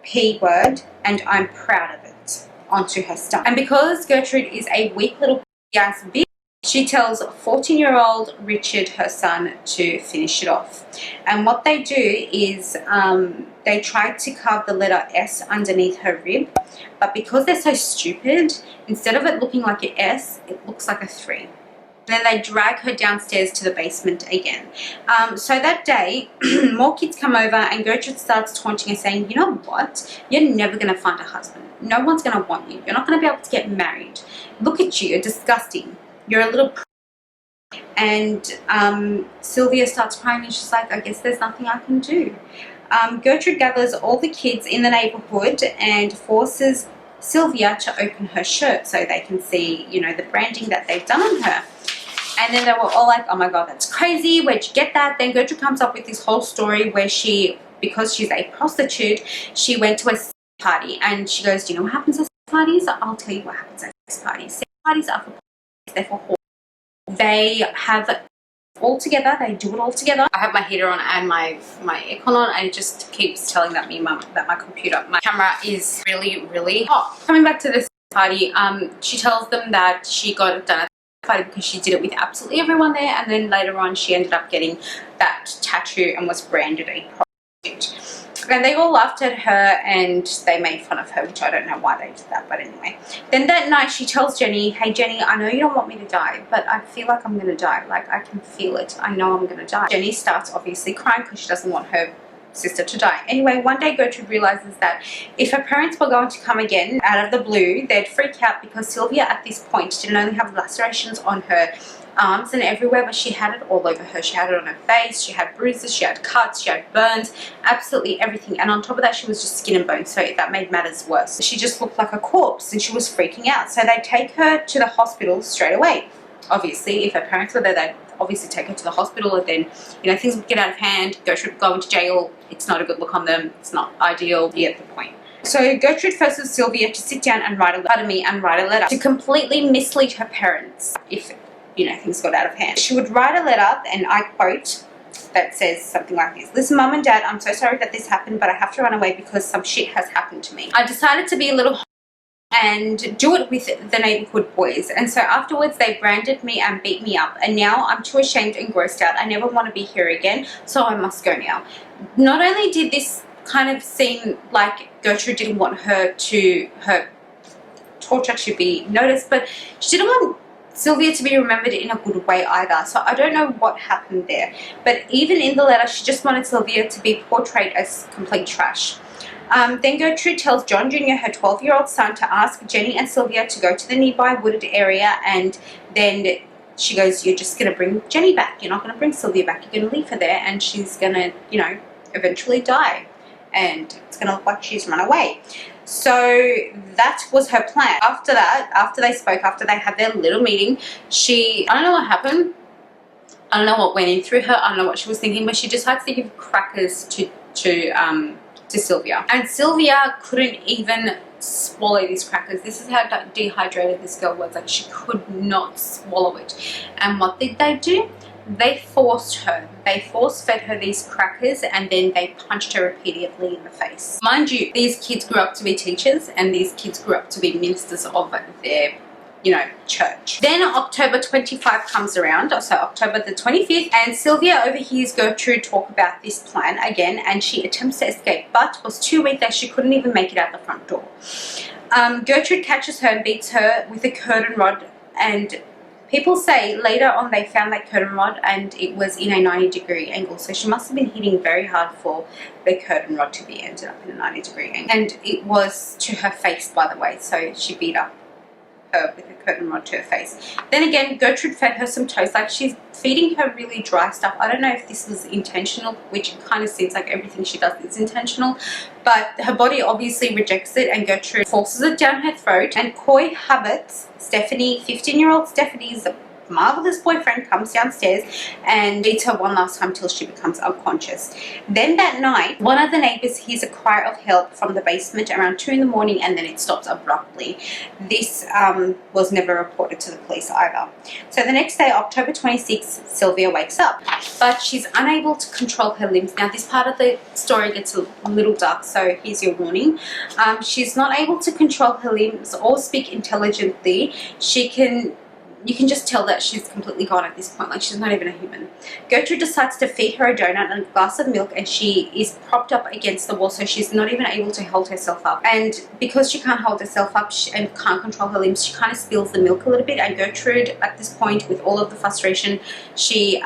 P word and I'm proud of it, onto her stomach. And because Gertrude is a weak little ass bitch, she tells 14-year-old Richard, her son, to finish it off. And what they do is they try to carve the letter S underneath her rib, but because they're so stupid, instead of it looking like an S, it looks like a 3. Then they drag her downstairs to the basement again. So that day, more kids come over and Gertrude starts taunting her, saying, you know what? You're never going to find a husband. No one's going to want you. You're not going to be able to get married. Look at you. You're disgusting. You're a little... And Sylvia starts crying and she's like, I guess there's nothing I can do. Gertrude gathers all the kids in the neighborhood and forces Sylvia to open her shirt so they can see, you know, the branding that they've done on her. And then they were all like, oh my god, that's crazy, where'd you get that? Then Gertrude comes up with this whole story where she because she's a prostitute, she went to a sex party, and she goes, do you know what happens at sex parties? I'll tell you what happens at sex parties. Sex parties are for parties, they're for whores. They have all together, they do it all together. I have my heater on and my aircon on, and it just keeps telling that my camera is really hot. Coming back to this party, she tells them that she got it done at the party because she did it with absolutely everyone there, and then later on she ended up getting that tattoo and was branded a prostitute. And they all laughed at her and they made fun of her, which I don't know why they did that, but anyway. Then that night she tells Jenny, hey Jenny, I know you don't want me to die, but I feel like I'm going to die. Like, I can feel it. I know I'm going to die. Jenny starts obviously crying because she doesn't want her sister to die. Anyway, one day Gertrude realizes that if her parents were going to come again out of the blue, they'd freak out because Sylvia at this point didn't only have lacerations on her arms and everywhere, but she had it all over her. She had it on her face, she had bruises, she had cuts, she had burns, absolutely everything. And on top of that, she was just skin and bones, so that made matters worse. She just looked like a corpse and she was freaking out. So they take her to the hospital straight away. Obviously, if her parents were there, they'd obviously take her to the hospital, and then, you know, things would get out of hand. Gertrude would go into jail. It's not a good look on them. It's not ideal. You get the point. So Gertrude forces Sylvia to sit down and write a letter to completely mislead her parents if, you know, things got out of hand. She would write a letter, and I quote, that says something like this: listen, Mum and Dad, I'm so sorry that this happened, but I have to run away because some shit has happened to me. I decided to be a little and do it with the neighborhood boys, and so afterwards they branded me and beat me up, and now I'm too ashamed and grossed out. I never want to be here again, so I must go now. Not only did this kind of seem like Gertrude didn't want her torture to be noticed, but she didn't want Sylvia to be remembered in a good way either. So I don't know what happened there, but even in the letter she just wanted Sylvia to be portrayed as complete trash. Then Gertrude tells John Jr., her 12-year-old son, to ask Jenny and Sylvia to go to the nearby wooded area, and then she goes, you're just going to bring Jenny back. You're not going to bring Sylvia back. You're going to leave her there, and she's going to, you know, eventually die, and it's going to look like she's run away. So that was her plan. After that, after they spoke, after they had their little meeting, I don't know what happened. I don't know what went in through her. I don't know what she was thinking, but she decides to give crackers to Sylvia. And Sylvia couldn't even swallow these crackers. This is how dehydrated this girl was. Like, she could not swallow it. And what did they do? They forced her. They force-fed her these crackers, and then they punched her repeatedly in the face. Mind you, these kids grew up to be teachers, and these kids grew up to be ministers of their, you know, church. Then October 25 comes around, so October the 25th, and Sylvia overhears Gertrude talk about this plan again, and she attempts to escape, but was too weak that she couldn't even make it out the front door. Gertrude catches her and beats her with a curtain rod, and people say later on they found that curtain rod and it was in a 90-degree angle, so she must have been hitting very hard for the curtain rod to be ended up in a 90-degree angle. And it was to her face, by the way, so she beat up her with a curtain rod to her face. Then again, Gertrude fed her some toast. Like, she's feeding her really dry stuff. I don't know if this was intentional, which it kind of seems like everything she does is intentional, but her body obviously rejects it, and Gertrude forces it down her throat. And coy habits, Stephanie, 15-year-old Stephanie's marvelous boyfriend, comes downstairs and beats her one last time till she becomes unconscious. Then that night, one of the neighbors hears a cry of help from the basement around 2 in the morning, and then it stops abruptly. This was never reported to the police either. So the next day, October 26th, Sylvia wakes up, but she's unable to control her limbs. Now, this part of the story gets a little dark, so here's your warning. She's not able to control her limbs or speak intelligently. You can just tell that she's completely gone at this point, like she's not even a human. Gertrude decides to feed her a donut and a glass of milk, and she is propped up against the wall, so she's not even able to hold herself up. And because she can't hold herself up and can't control her limbs, she kind of spills the milk a little bit, and Gertrude, at this point, with all of the frustration, she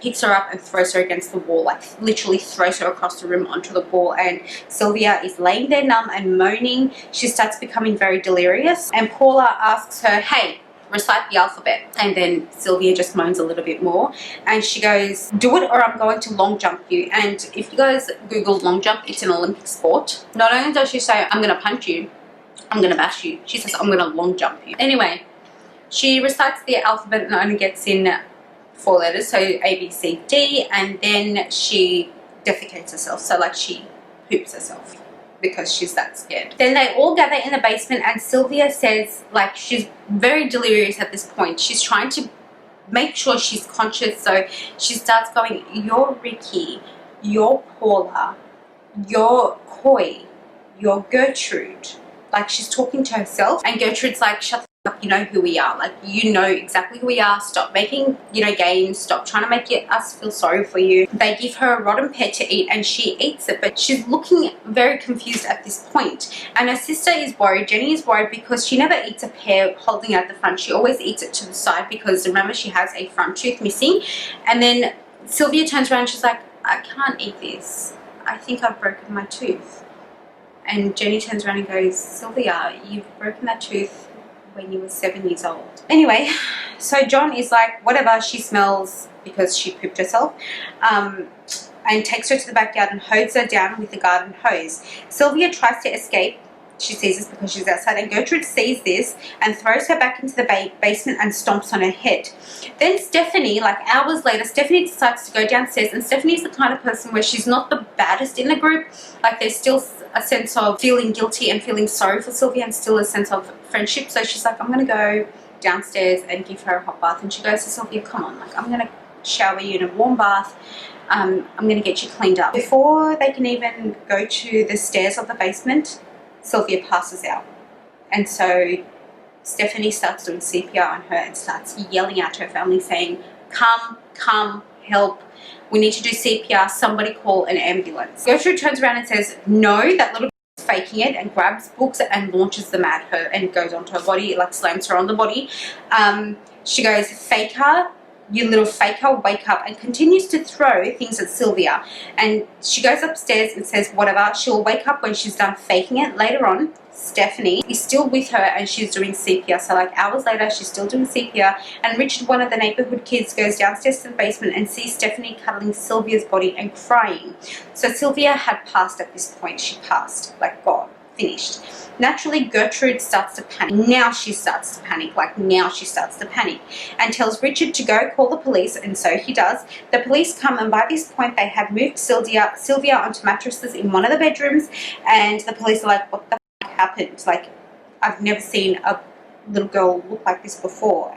picks her up and throws her against the wall, like literally throws her across the room onto the wall, and Sylvia is laying there numb and moaning. She starts becoming very delirious, and Paula asks her, hey, recite the alphabet. And then Sylvia just moans a little bit more, and she goes, do it or I'm going to long jump you. And if you guys Google long jump, it's an Olympic sport. Not only does she say, I'm going to punch you, I'm going to bash you, she says, I'm going to long jump you. Anyway, she recites the alphabet and only gets in 4 letters, so A, B, C, D, and then she defecates herself. So like she poops herself because she's that scared. Then they all gather in the basement, and Sylvia says, like, she's very delirious at this point. She's trying to make sure she's conscious. So she starts going, "You're Ricky, you're Paula, you're Coy, you're Gertrude." Like, she's talking to herself, and Gertrude's like, "Shut the fuck up, you know who we are. Like, you know exactly who we are. Stop making, you know, games. Stop trying to make us feel sorry for you." They give her a rotten pet to eat, and she eats it, but she's looking very confused at this point. And her sister is worried. Jenny is worried because she never eats a pear holding out the front. She always eats it to the side because, remember, she has a front tooth missing. And then Sylvia turns around and she's like, "I can't eat this. I think I've broken my tooth." And Jenny turns around and goes, "Sylvia, you've broken that tooth when you were 7 years old." Anyway, so John is like, whatever, she smells because she pooped herself, and takes her to the backyard and hoses her down with the garden hose. Sylvia tries to escape. She sees this because she's outside, and Gertrude sees this and throws her back into the basement and stomps on her head. Then Stephanie, like hours later, Stephanie decides to go downstairs, and Stephanie's the kind of person where she's not the baddest in the group. Like, there's still a sense of feeling guilty and feeling sorry for Sylvia, and still a sense of friendship. So she's like, "I'm going to go downstairs and give her a hot bath." And she goes to Sylvia, "Come on, like, I'm going to shower you in a warm bath. I'm going to get you cleaned up." Before they can even go to the stairs of the basement, Sylvia passes out. And so Stephanie starts doing CPR on her and starts yelling out to her family saying, come, help. We need to do CPR. Somebody call an ambulance." Gertrude turns around and says, "No, that little is faking it," and grabs books and launches them at her and goes onto her body, like slams her on the body. She goes, "Fake her, you little faker, wake up," and continues to throw things at Sylvia. And she goes upstairs and says whatever, she'll wake up when she's done faking it. Later on, Stephanie is still with her and she's doing CPR. So like hours later, she's still doing CPR, and Richard, one of the neighborhood kids, goes downstairs to the basement and sees Stephanie cuddling Sylvia's body and crying. So Sylvia had passed at this point. She passed, like, gone, finished. Naturally, Gertrude starts to panic. Now she starts to panic, and tells Richard to go call the police, and so he does. The police come, and by this point they have moved Sylvia onto mattresses in one of the bedrooms, and the police are like, "What the f happened? Like, I've never seen a little girl look like this before,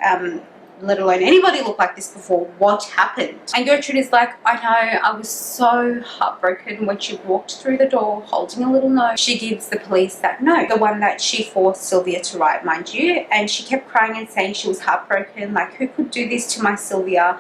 let alone anybody look like this before. What happened?" And Gertrude is like, "I know, I was so heartbroken when she walked through the door holding a little note." She gives the police that note, the one that she forced Sylvia to write, mind you, and she kept crying and saying she was heartbroken, like, "Who could do this to my Sylvia?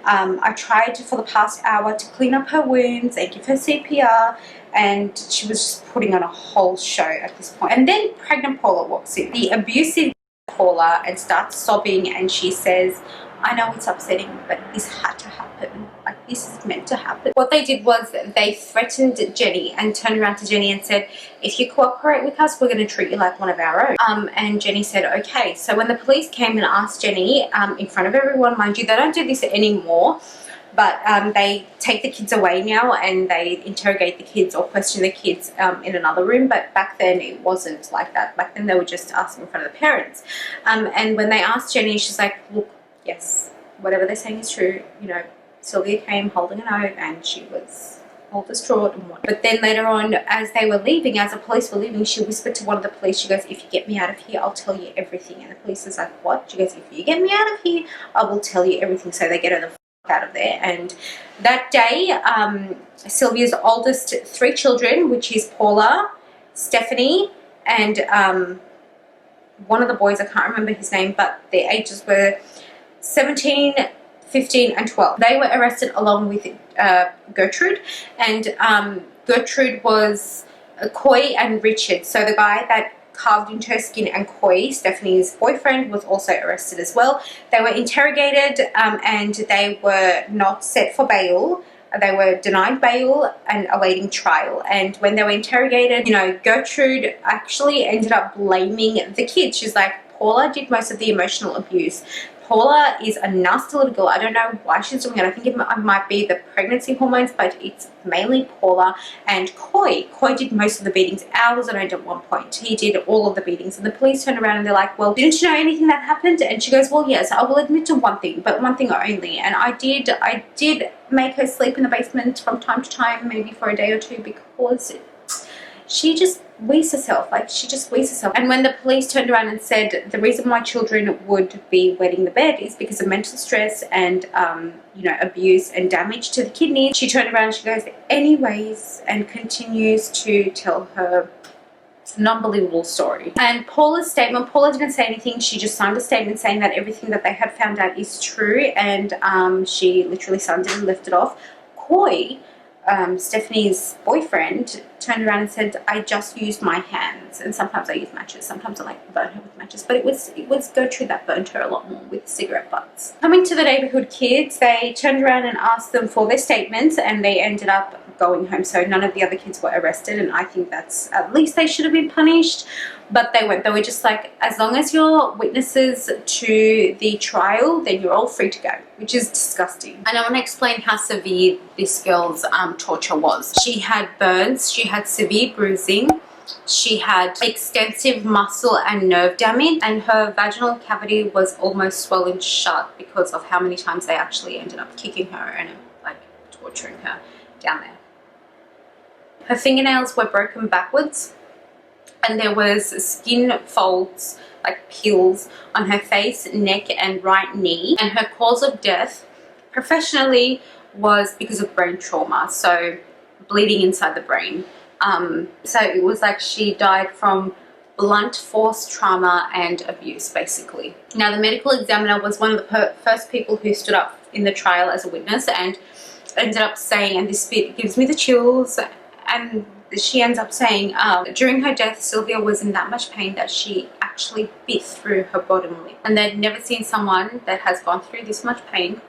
I tried for the past hour to clean up her wounds and give her CPR," and she was just putting on a whole show at this point. And then pregnant Paula walks in, the abusive Paula, and starts sobbing, and she says, "I know it's upsetting, but this had to happen. Like, this is meant to happen." What they did was they threatened Jenny and turned around to Jenny and said, "If you cooperate with us, we're going to treat you like one of our own." And Jenny said, "Okay." So when the police came and asked Jenny, in front of everyone, mind you, they don't do this anymore, but they take the kids away now and they interrogate the kids or question the kids in another room. But back then it wasn't like that. Back then they were just asking in front of the parents. And when they asked Jenny, she's like, "Look, yes, whatever they're saying is true. You know, Sylvia came holding a note and she was all distraught and what." But then later on, as they were leaving, as the police were leaving, she whispered to one of the police, she goes, "If you get me out of here, I'll tell you everything." And the police was like, "What?" She goes, "If you get me out of here, I will tell you everything." So they get her the out of there. And that day, Sylvia's oldest 3 children, which is Paula, Stephanie, and one of the boys, I can't remember his name, but their ages were 17, 15 and 12. They were arrested along with Gertrude, and Gertrude was Coy and Richard. So the guy that carved into her skin, and Coy, Stephanie's boyfriend, was also arrested as well. They were interrogated and they were not set for bail. They were denied bail and awaiting trial. And when they were interrogated, you know, Gertrude actually ended up blaming the kids. She's like, "Paula did most of the emotional abuse. Paula is a nasty little girl. I don't know why she's doing it. I think it might be the pregnancy hormones, but it's mainly Paula. And Coy did most of the beatings. Al was around at one point. He did all of the beatings. And the police turned around and they're like, well, didn't you know anything that happened? And she goes, well, yes, I will admit to one thing, but one thing only. And I did make her sleep in the basement from time to time, maybe for a day or two, because she just wheezed herself. Like, she just wheezed herself. And when the police turned around and said the reason why children would be wetting the bed is because of mental stress and you know, abuse and damage to the kidneys, she turned around and she goes, anyways, and continues to tell her an unbelievable story. And Paula's statement, Paula didn't say anything. She just signed a statement saying that everything that they had found out is true, and she literally signed it and left it off. Coy, Stephanie's boyfriend, turned around and said, I just used my hands, and sometimes I use matches, sometimes I like to burn her with matches, but it was Gertrude that burnt her a lot more with cigarette butts. Coming to the neighborhood kids, they turned around and asked them for their statements, and they ended up going home. So none of the other kids were arrested, and I think that's, at least they should have been punished. But they weren't. They were just like, as long as you're witnesses to the trial, then you're all free to go, which is disgusting. And I want to explain how severe this girl's torture was. She had burns, she had severe bruising, she had extensive muscle and nerve damage, and her vaginal cavity was almost swollen shut because of how many times they actually ended up kicking her and like torturing her down there. Her fingernails were broken backwards, and there was skin folds, like peels, on her face, neck, and right knee. And her cause of death, professionally, was because of brain trauma, so bleeding inside the brain. So it was like she died from blunt force trauma and abuse, basically. Now, the medical examiner was one of the first people who stood up in the trial as a witness and ended up saying, and this bit gives me the chills, and she ends up saying, during her death, Sylvia was in that much pain that she actually bit through her bottom lip. And they'd never seen someone that has gone through this much pain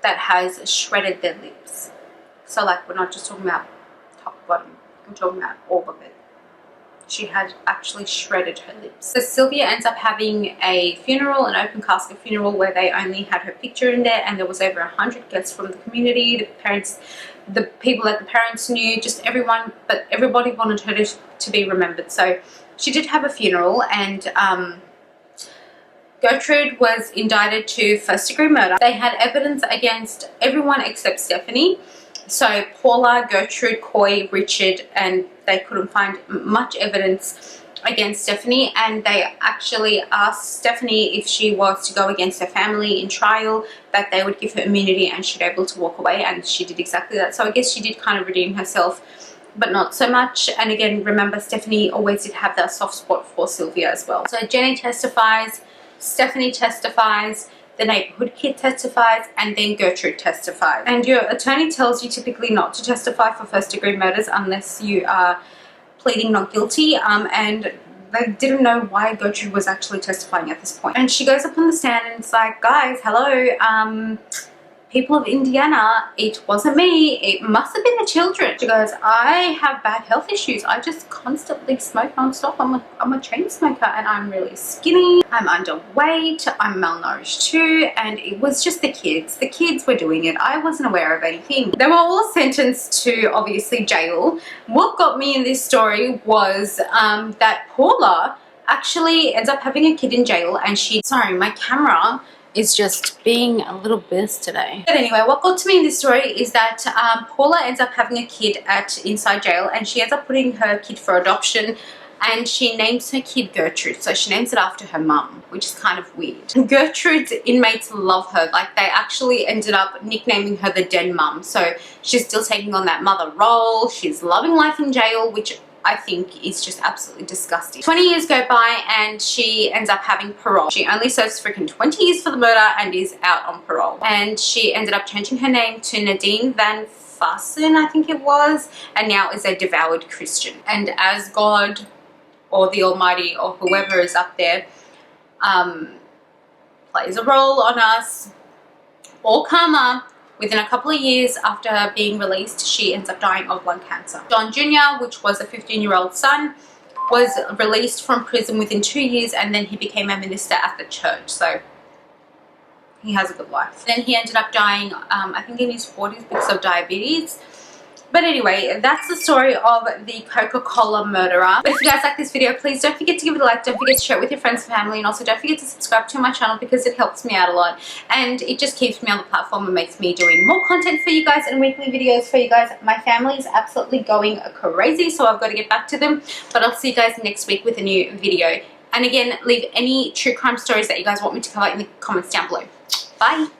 that has shredded their lips. So, like, we're not just talking about top, bottom, we're talking about all of it. She had actually shredded her lips. So Sylvia ends up having a funeral, an open casket funeral, where they only had her picture in there, and there was over 100 guests from the community, the parents, the people that the parents knew, just everyone, but everybody wanted her to be remembered. So she did have a funeral, and Gertrude was indicted to first-degree murder. They had evidence against everyone except Stephanie. So Paula, Gertrude, Coy, Richard, and they couldn't find much evidence against Stephanie, and they actually asked Stephanie if she was to go against her family in trial, that they would give her immunity and she'd be able to walk away, and she did exactly that. So I guess she did kind of redeem herself, but not so much. And again, remember, Stephanie always did have that soft spot for Sylvia as well. So Jenny testifies, Stephanie testifies, the neighborhood kid testifies, and then Gertrude testifies. And your attorney tells you typically not to testify for first-degree murders unless you are pleading not guilty, and they didn't know why Gertrude was actually testifying at this point. And she goes up on the stand and it's like, guys, hello, people of Indiana, it wasn't me, it must have been the children. She goes, I have bad health issues, I just constantly smoke non-stop. I'm a chain smoker, and I'm really skinny, I'm underweight, I'm malnourished too, and it was just the kids were doing it. I wasn't aware of anything. They were all sentenced to, obviously, jail. What got me in this story was that Paula actually ends up having a kid in jail, and sorry, my camera is just being a little burst today. But anyway, what got to me in this story is that Paula ends up having a kid inside jail, and she ends up putting her kid for adoption, and she names her kid Gertrude. So she names it after her mum, which is kind of weird. Gertrude's inmates love her. Like, they actually ended up nicknaming her the Den Mum. So she's still taking on that mother role. She's loving life in jail, which I think is just absolutely disgusting. 20 years go by and she ends up having parole. She only serves freaking 20 years for the murder and is out on parole. And she ended up changing her name to Nadine Van Fassen, I think it was, and now is a devoured Christian. And as God or the Almighty or whoever is up there plays a role on us, or karma, within a couple of years after being released, she ends up dying of lung cancer. John Jr., which was a 15-year-old son, was released from prison within 2 years, and then he became a minister at the church. So he has a good life. Then he ended up dying, I think in his 40s because of diabetes. But anyway, that's the story of the Coca-Cola murderer. But if you guys like this video, please don't forget to give it a like, don't forget to share it with your friends and family, and also don't forget to subscribe to my channel because it helps me out a lot. And it just keeps me on the platform and makes me doing more content for you guys and weekly videos for you guys. My family is absolutely going crazy, so I've got to get back to them. But I'll see you guys next week with a new video. And again, leave any true crime stories that you guys want me to cover in the comments down below. Bye!